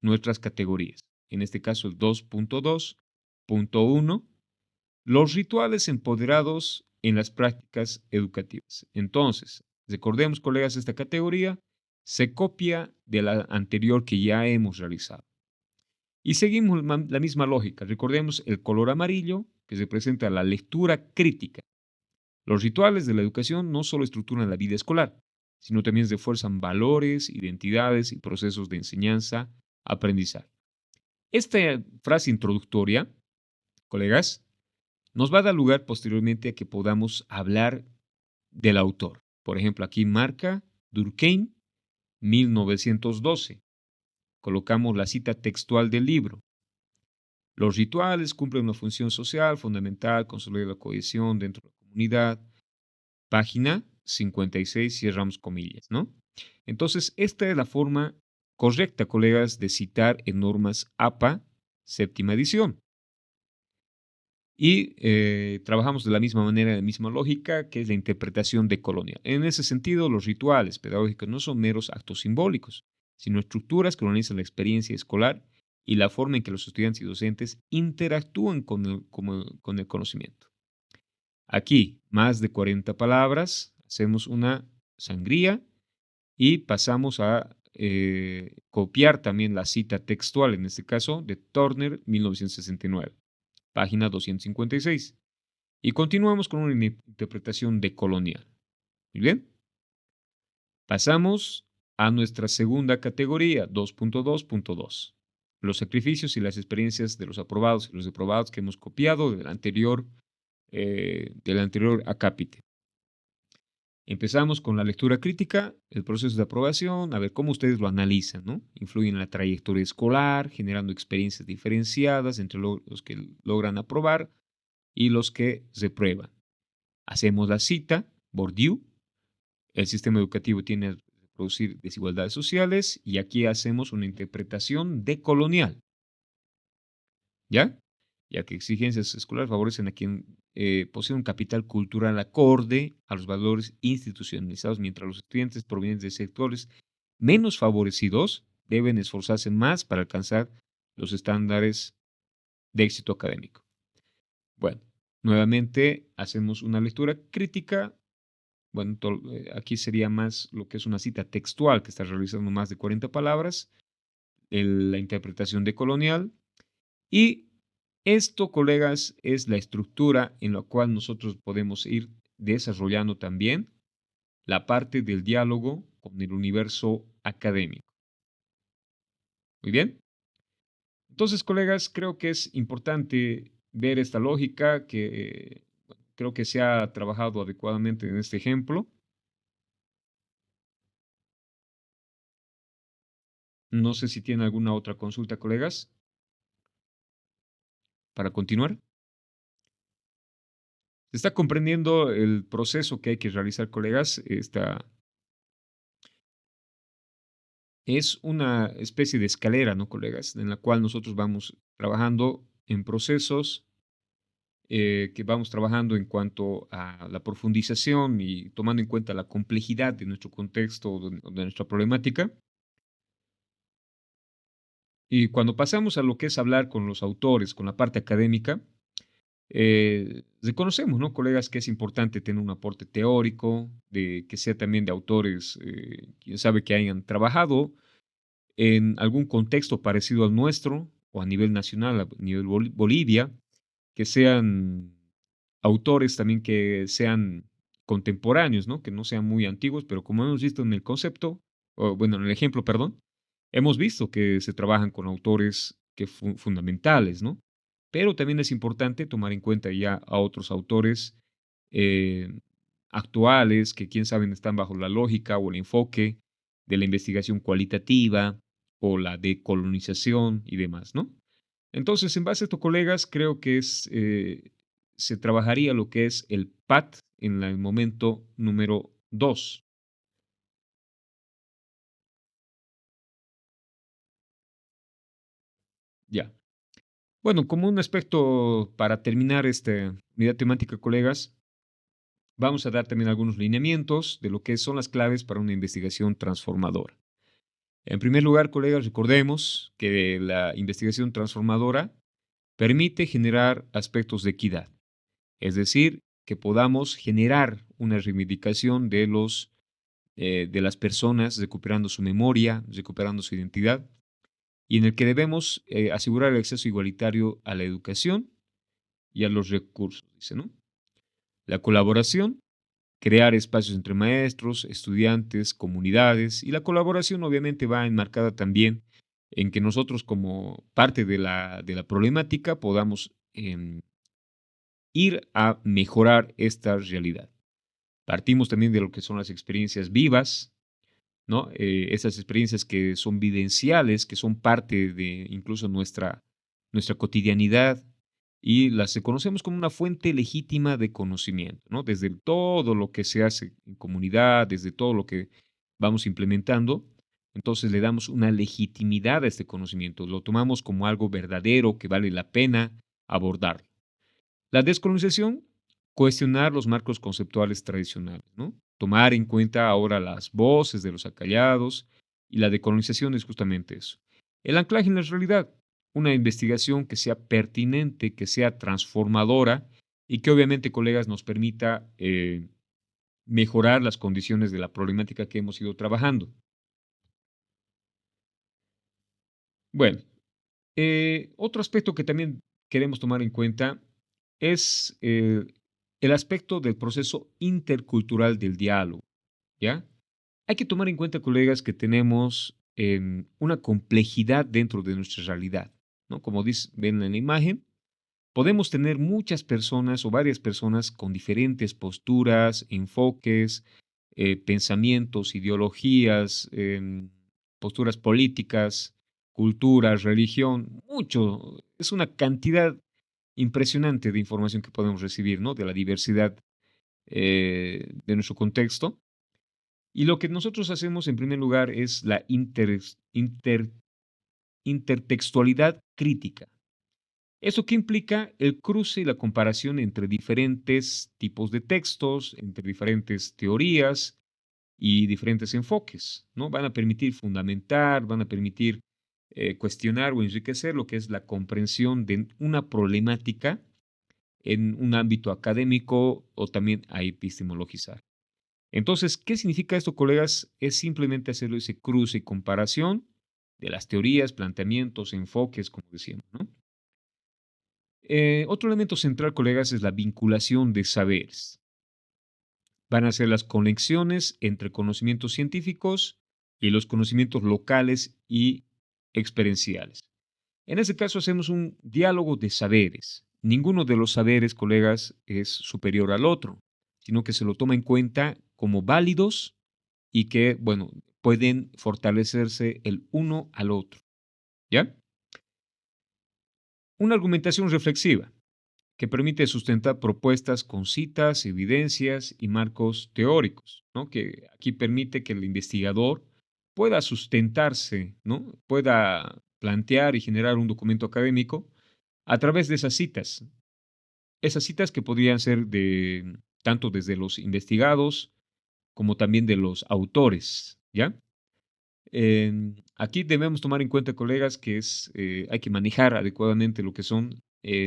nuestras categorías. En este caso, el 2.2.1, los rituales empoderados en las prácticas educativas. Entonces, recordemos, colegas, esta categoría se copia de la anterior que ya hemos realizado. Y seguimos la misma lógica. Recordemos el color amarillo, que representa la lectura crítica. Los rituales de la educación no solo estructuran la vida escolar, sino también refuerzan valores, identidades y procesos de enseñanza, aprendizaje. Esta frase introductoria, colegas, nos va a dar lugar posteriormente a que podamos hablar del autor. Por ejemplo, aquí marca Durkheim, 1912. Colocamos la cita textual del libro. Los rituales cumplen una función social fundamental, consolidar la cohesión dentro de la comunidad. Página 56, cerramos comillas, ¿no? Entonces, esta es la forma correcta, colegas, de citar en normas APA, séptima edición. Y trabajamos de la misma manera, de la misma lógica, que es la interpretación decolonial. En ese sentido, los rituales pedagógicos no son meros actos simbólicos, sino estructuras que organizan la experiencia escolar y la forma en que los estudiantes y docentes interactúan con el conocimiento. Aquí, más de 40 palabras, hacemos una sangría y pasamos a copiar también la cita textual, en este caso, de Turner, 1969, página 256. Y continuamos con una interpretación decolonial. Muy bien. Pasamos a nuestra segunda categoría, 2.2.2. Los sacrificios y las experiencias de los aprobados y los deprobados que hemos copiado del anterior acápite. Empezamos con la lectura crítica, el proceso de aprobación, a ver cómo ustedes lo analizan, ¿no? Influyen en la trayectoria escolar, generando experiencias diferenciadas entre los que logran aprobar y los que reprueban. Hacemos la cita, Bourdieu, el sistema educativo tiene que producir desigualdades sociales y aquí hacemos una interpretación decolonial. ¿Ya? Ya que exigencias escolares favorecen a quien posee un capital cultural acorde a los valores institucionalizados, mientras los estudiantes provenientes de sectores menos favorecidos deben esforzarse más para alcanzar los estándares de éxito académico. Bueno, nuevamente hacemos una lectura crítica. Bueno, aquí sería más lo que es una cita textual que está realizando más de 40 palabras, la interpretación decolonial y esto, colegas, es la estructura en la cual nosotros podemos ir desarrollando también la parte del diálogo con el universo académico. Muy bien. Entonces, colegas, creo que es importante ver esta lógica que creo que se ha trabajado adecuadamente en este ejemplo. No sé si tiene alguna otra consulta, colegas, para continuar. ¿Se está comprendiendo el proceso que hay que realizar, colegas? Es una especie de escalera, ¿no, colegas? En la cual nosotros vamos trabajando en procesos que vamos trabajando en cuanto a la profundización y tomando en cuenta la complejidad de nuestro contexto o de nuestra problemática. Y cuando pasamos a lo que es hablar con los autores, con la parte académica, reconocemos, ¿no, colegas, que es importante tener un aporte teórico, de que sea también de autores, quién sabe, que hayan trabajado en algún contexto parecido al nuestro o a nivel nacional, a nivel Bolivia, que sean autores también que sean contemporáneos, ¿no? Que no sean muy antiguos, pero como hemos visto en el concepto, o bueno, en el ejemplo, perdón, hemos visto que se trabajan con autores que fundamentales, ¿no? Pero también es importante tomar en cuenta ya a otros autores eh, actuales que quién sabe están bajo la lógica o el enfoque de la investigación cualitativa o la decolonización y demás, ¿no? Entonces, en base a esto, colegas, creo que se trabajaría lo que es el PAT en el momento número 2. Ya. Bueno, como un aspecto para terminar esta unidad temática, colegas, vamos a dar también algunos lineamientos de lo que son las claves para una investigación transformadora. En primer lugar, colegas, recordemos que la investigación transformadora permite generar aspectos de equidad, es decir, que podamos generar una reivindicación de las personas recuperando su memoria, recuperando su identidad, y en el que debemos asegurar el acceso igualitario a la educación y a los recursos, dice, ¿no? La colaboración, crear espacios entre maestros, estudiantes, comunidades, y la colaboración obviamente va enmarcada también en que nosotros como parte de la problemática podamos ir a mejorar esta realidad. Partimos también de lo que son las experiencias vivas, ¿no? Esas experiencias que son vivenciales, que son parte de incluso nuestra cotidianidad y las reconocemos como una fuente legítima de conocimiento, ¿no? Desde todo lo que se hace en comunidad, desde todo lo que vamos implementando, entonces le damos una legitimidad a este conocimiento, lo tomamos como algo verdadero que vale la pena abordar. La descolonización, cuestionar los marcos conceptuales tradicionales, ¿no? Tomar en cuenta ahora las voces de los acallados, y la decolonización es justamente eso. El anclaje en la realidad, una investigación que sea pertinente, que sea transformadora y que obviamente, colegas, nos permita mejorar las condiciones de la problemática que hemos ido trabajando. Bueno, otro aspecto que también queremos tomar en cuenta es el aspecto del proceso intercultural del diálogo, ¿ya? Hay que tomar en cuenta, colegas, que tenemos una complejidad dentro de nuestra realidad, ¿no? Como ven en la imagen, podemos tener muchas personas o varias personas con diferentes posturas, enfoques, pensamientos, ideologías, posturas políticas, culturas, religión, mucho. Es una cantidad impresionante de información que podemos recibir, ¿no? De la diversidad de nuestro contexto. Y lo que nosotros hacemos en primer lugar es la intertextualidad crítica. ¿Eso qué implica? El cruce y la comparación entre diferentes tipos de textos, entre diferentes teorías y diferentes enfoques, ¿no? Van a permitir fundamentar, van a permitir cuestionar o enriquecer lo que es la comprensión de una problemática en un ámbito académico o también a epistemologizar. Entonces, ¿qué significa esto, colegas? Es simplemente hacer ese cruce y comparación de las teorías, planteamientos, enfoques, como decíamos, ¿no? Otro elemento central, colegas, es la vinculación de saberes. Van a ser las conexiones entre conocimientos científicos y los conocimientos locales y experienciales. En este caso hacemos un diálogo de saberes, ninguno de los saberes, colegas, es superior al otro, sino que se lo toma en cuenta como válidos y que, bueno, pueden fortalecerse el uno al otro, ¿ya? Una argumentación reflexiva que permite sustentar propuestas con citas, evidencias y marcos teóricos, ¿no? Que aquí permite que el investigador pueda sustentarse, ¿no? Pueda plantear y generar un documento académico a través de esas citas que podrían ser de tanto desde los investigados como también de los autores, ¿ya? Aquí debemos tomar en cuenta, colegas, que hay que manejar adecuadamente lo que son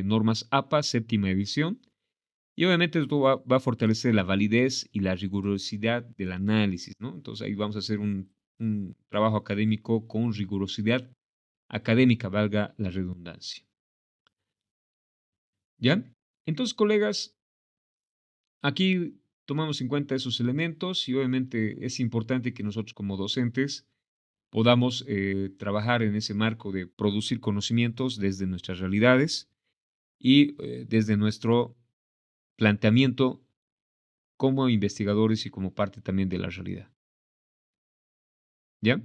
normas APA, séptima edición, y obviamente esto va a fortalecer la validez y la rigurosidad del análisis, ¿no? Entonces ahí vamos a hacer un trabajo académico con rigurosidad académica, valga la redundancia, ¿ya? Entonces, colegas, aquí tomamos en cuenta esos elementos y obviamente es importante que nosotros como docentes podamos trabajar en ese marco de producir conocimientos desde nuestras realidades y desde nuestro planteamiento como investigadores y como parte también de la realidad. ¿Ya?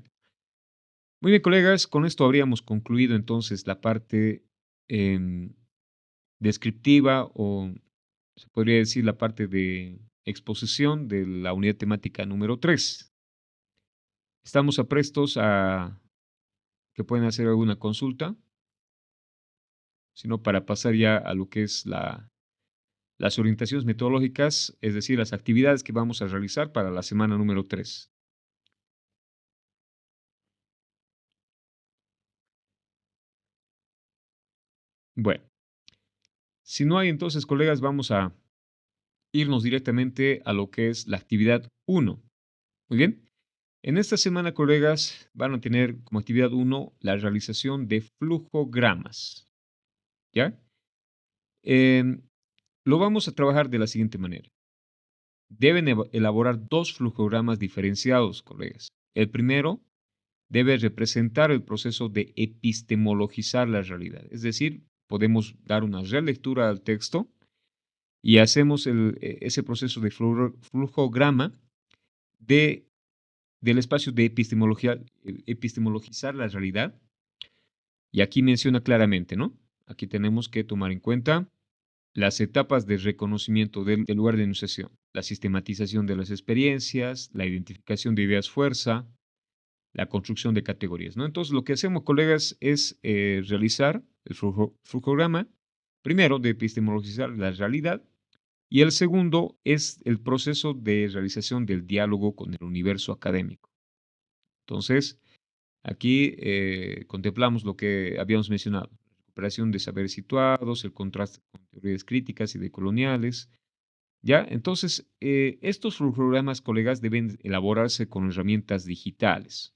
Muy bien, colegas, con esto habríamos concluido entonces la parte em, descriptiva o se podría decir la parte de exposición de la unidad temática número 3. Estamos aprestos a que pueden hacer alguna consulta, sino para pasar ya a lo que es las orientaciones metodológicas, es decir, las actividades que vamos a realizar para la semana número 3. Bueno, si no hay entonces, colegas, vamos a irnos directamente a lo que es la actividad 1. Muy bien. En esta semana, colegas, van a tener como actividad 1 la realización de flujogramas. ¿Ya? Em, lo vamos a trabajar de la siguiente manera. Deben elaborar dos flujogramas diferenciados, colegas. El primero debe representar el proceso de epistemologizar la realidad. Es decir, podemos dar una relectura al texto y hacemos ese proceso de flujograma de, del espacio de epistemologizar la realidad. Y aquí menciona claramente, ¿no? Aquí tenemos que tomar en cuenta las etapas de reconocimiento del lugar de enunciación, la sistematización de las experiencias, la identificación de ideas fuerza, la construcción de categorías, ¿no? Entonces, lo que hacemos, colegas, es realizar el flujograma, primero, de epistemologizar la realidad, y el segundo es el proceso de realización del diálogo con el universo académico. Entonces, aquí contemplamos lo que habíamos mencionado, la recuperación de saberes situados, el contraste con teorías críticas y decoloniales, ¿ya? Entonces, estos flujogramas, colegas, deben elaborarse con herramientas digitales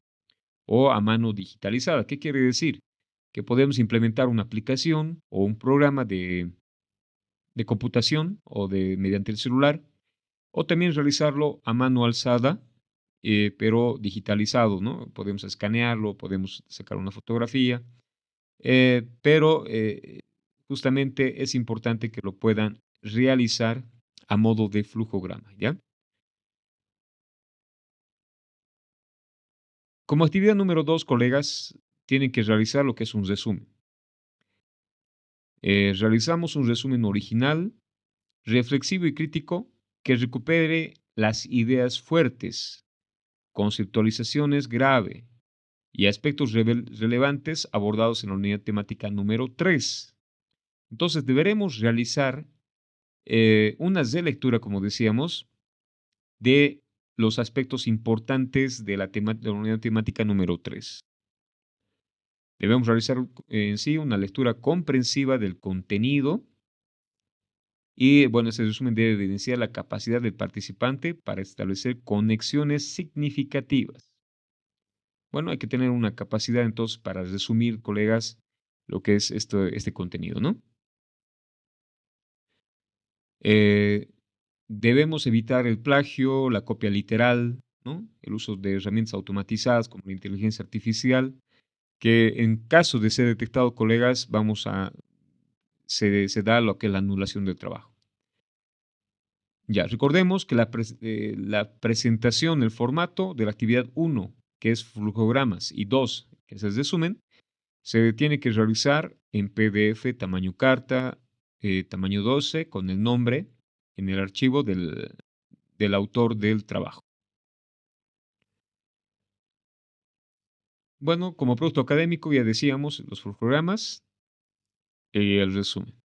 o a mano digitalizada. ¿Qué quiere decir? Que podemos implementar una aplicación o un programa de computación o mediante el celular, o también realizarlo a mano alzada, pero digitalizado, ¿no? Podemos escanearlo, podemos sacar una fotografía, pero justamente es importante que lo puedan realizar a modo de flujograma, ¿ya? Como actividad número 2, colegas, tienen que realizar lo que es un resumen. Realizamos un resumen original, reflexivo y crítico que recupere las ideas fuertes, conceptualizaciones grave y aspectos relevantes abordados en la unidad temática número 3. Entonces, deberemos realizar una relectura, como decíamos, de los aspectos importantes de la unidad temática número 3. Debemos realizar en sí una lectura comprensiva del contenido y, bueno, ese resumen debe evidenciar la capacidad del participante para establecer conexiones significativas. Bueno, hay que tener una capacidad entonces para resumir, colegas, lo que es este contenido, ¿no? Eh, debemos evitar el plagio, la copia literal, ¿no? El uso de herramientas automatizadas como la inteligencia artificial, que en caso de ser detectado, colegas, vamos a se da lo que es la anulación del trabajo. Ya, recordemos que la presentación, el formato de la actividad 1, que es flujogramas, y 2, que es el resumen, se tiene que realizar en PDF, tamaño carta, tamaño 12, con el nombre en el archivo del autor del trabajo. Bueno, como producto académico ya decíamos los flujogramas y el resumen.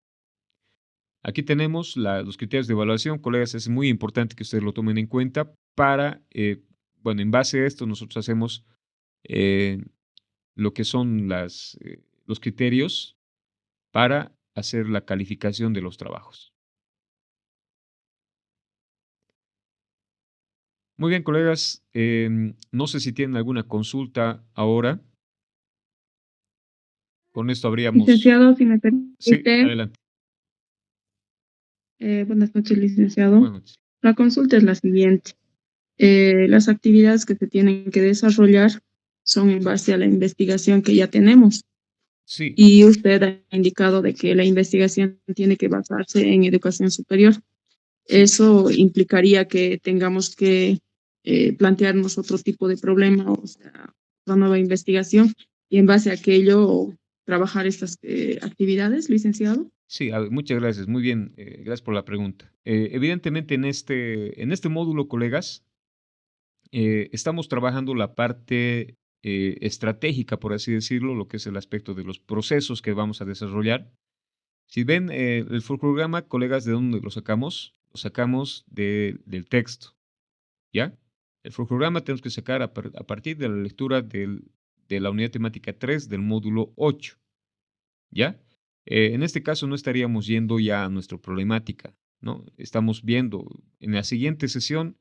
Aquí tenemos los criterios de evaluación, colegas, es muy importante que ustedes lo tomen en cuenta para, bueno, en base a esto nosotros hacemos lo que son los criterios para hacer la calificación de los trabajos. Muy bien, colegas, no sé si tienen alguna consulta ahora. Con esto habríamos... Licenciado, si me Sí, permite. adelante. Buenas noches, licenciado. Buenas noches. La consulta es la siguiente. Las actividades que se tienen que desarrollar son en base a la investigación que ya tenemos. Sí, Y usted ha indicado de que la investigación tiene que basarse en educación superior. Eso implicaría que tengamos que plantearnos otro tipo de problema, o sea, una nueva investigación, y en base a aquello trabajar estas actividades, licenciado. sí, muchas gracias. Muy bien, gracias por la pregunta. Evidentemente en este módulo, colegas, estamos trabajando la parte estratégica, por así decirlo, lo que es el aspecto de los procesos que vamos a desarrollar. Si ven el programa, colegas, ¿de dónde lo sacamos? Lo sacamos del texto, ¿ya? El programa tenemos que sacar a partir de la lectura de la unidad temática 3 del módulo 8, ¿ya? En este caso no estaríamos yendo ya a nuestra problemática, ¿no? Estamos viendo, en la siguiente sesión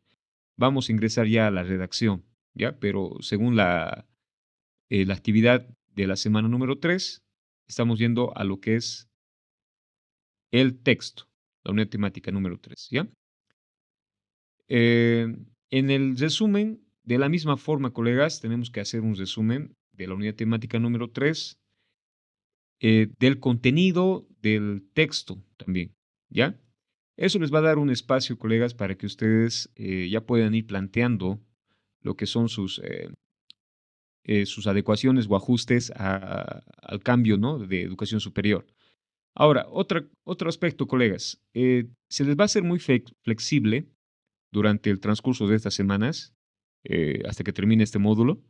vamos a ingresar ya a la redacción, ¿ya? Pero según la actividad de la semana número 3, estamos yendo a lo que es el texto, la unidad temática número 3, ¿ya? En el resumen, de la misma forma, colegas, tenemos que hacer un resumen de la unidad temática número 3, del contenido del texto también, ¿ya? Eso les va a dar un espacio, colegas, para que ustedes ya puedan ir planteando lo que son sus adecuaciones o ajustes al cambio, ¿no?, de educación superior. Ahora, otro aspecto, colegas, se les va a hacer muy flexible durante el transcurso de estas semanas, hasta que termine este módulo.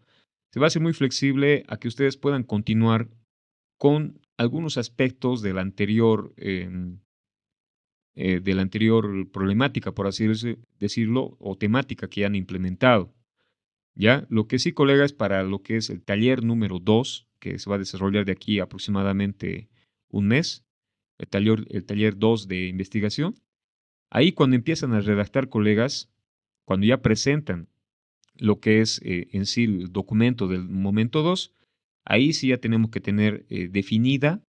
Se va a hacer muy flexible a que ustedes puedan continuar con algunos aspectos de la anterior problemática, por así decirlo, o temática que han implementado. ¿Ya? Lo que sí, colegas, para lo que es el taller número 2, que se va a desarrollar de aquí aproximadamente un mes, el taller 2 de investigación, ahí cuando empiezan a redactar, colegas, cuando ya presentan lo que es en sí el documento del momento 2, ahí sí ya tenemos que tener definido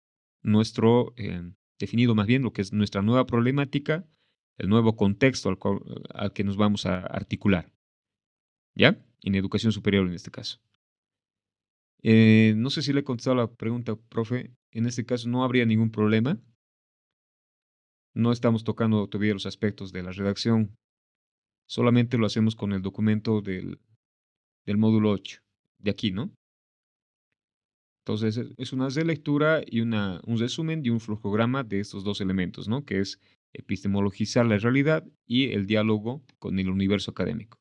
más bien lo que es nuestra nueva problemática, el nuevo contexto al que nos vamos a articular, ¿ya? En educación superior en este caso. No sé si le he contestado la pregunta, profe. En este caso no habría ningún problema. No estamos tocando todavía los aspectos de la redacción. Solamente lo hacemos con el documento del módulo 8, de aquí, ¿no? Entonces, es una relectura y un resumen de un flujograma de estos dos elementos, ¿no? Que es epistemologizar la realidad y el diálogo con el universo académico.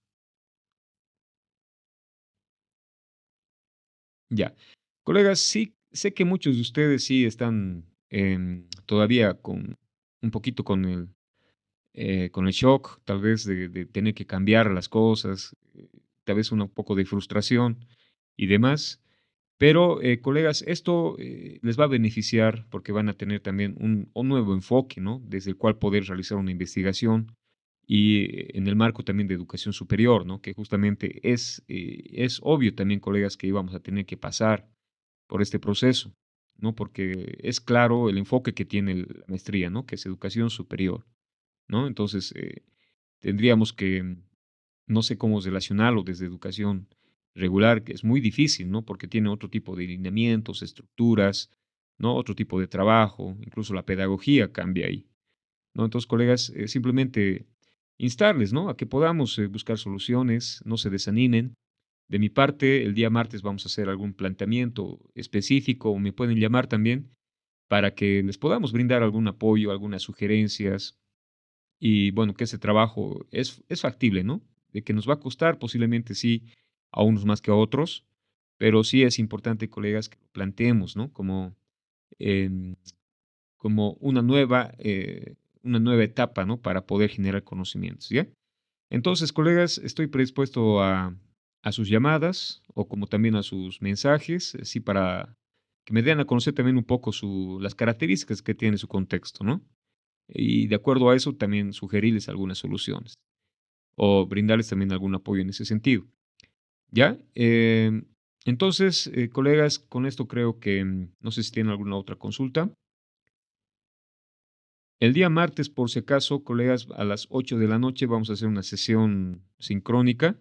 Ya. Colegas, sí, sé que muchos de ustedes sí están todavía un poquito con el shock, tal vez, de tener que cambiar las cosas, tal vez un poco de frustración y demás. Pero, colegas, esto les va a beneficiar porque van a tener también un nuevo enfoque, ¿no? Desde el cual poder realizar una investigación y en el marco también de educación superior, ¿no? Que justamente es obvio también, colegas, que íbamos a tener que pasar por este proceso, ¿no? Porque es claro el enfoque que tiene la maestría, ¿no? Que es educación superior, ¿no? Entonces, tendríamos que, no sé cómo relacionarlo desde educación regular, que es muy difícil, ¿no? Porque tiene otro tipo de lineamientos, estructuras, ¿no? Otro tipo de trabajo, incluso la pedagogía cambia ahí, ¿no? Entonces, colegas, simplemente instarles, ¿no? A que podamos buscar soluciones, no se desanimen. De mi parte, el día martes vamos a hacer algún planteamiento específico, o me pueden llamar también para que les podamos brindar algún apoyo, algunas sugerencias y bueno, que ese trabajo es factible, ¿no? De que nos va a costar posiblemente sí a unos más que a otros, pero sí es importante, colegas, que lo planteemos, ¿no? Em, como una nueva etapa, ¿no? Para poder generar conocimientos, ¿ya? Entonces, colegas, estoy predispuesto a sus llamadas o como también a sus mensajes, sí, para que me den a conocer también un poco las características que tiene su contexto, ¿no? Y de acuerdo a eso, también sugerirles algunas soluciones o brindarles también algún apoyo en ese sentido, ¿ya? Entonces, colegas, con esto creo que no sé si tienen alguna otra consulta. El día martes, por si acaso, colegas, a las 8 de la noche vamos a hacer una sesión sincrónica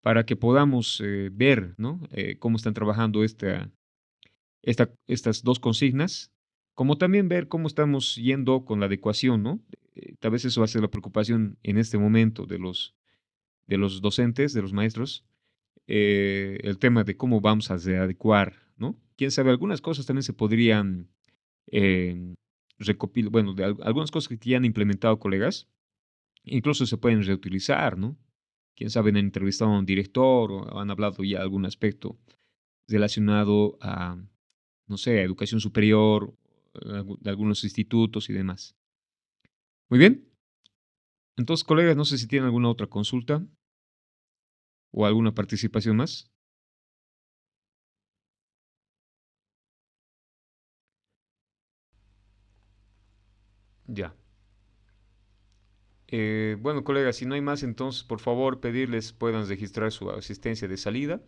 para que podamos ver, ¿no? Cómo están trabajando estas dos consignas, como también ver cómo estamos yendo con la adecuación, ¿no? Tal vez eso va a ser la preocupación en este momento de los docentes, de los maestros, el tema de cómo vamos a adecuar, ¿no? Quién sabe, algunas cosas también se podrían recopilar, bueno, algunas cosas que ya han implementado colegas, incluso se pueden reutilizar, ¿no? Quién sabe, han entrevistado a un director o han hablado ya de algún aspecto relacionado a, no sé, a educación superior, de algunos institutos y demás. Muy bien. Entonces, colegas, no sé si tienen alguna otra consulta o alguna participación más. Ya. Bueno, colegas, si no hay más, entonces, por favor, pedirles puedan registrar su asistencia de salida.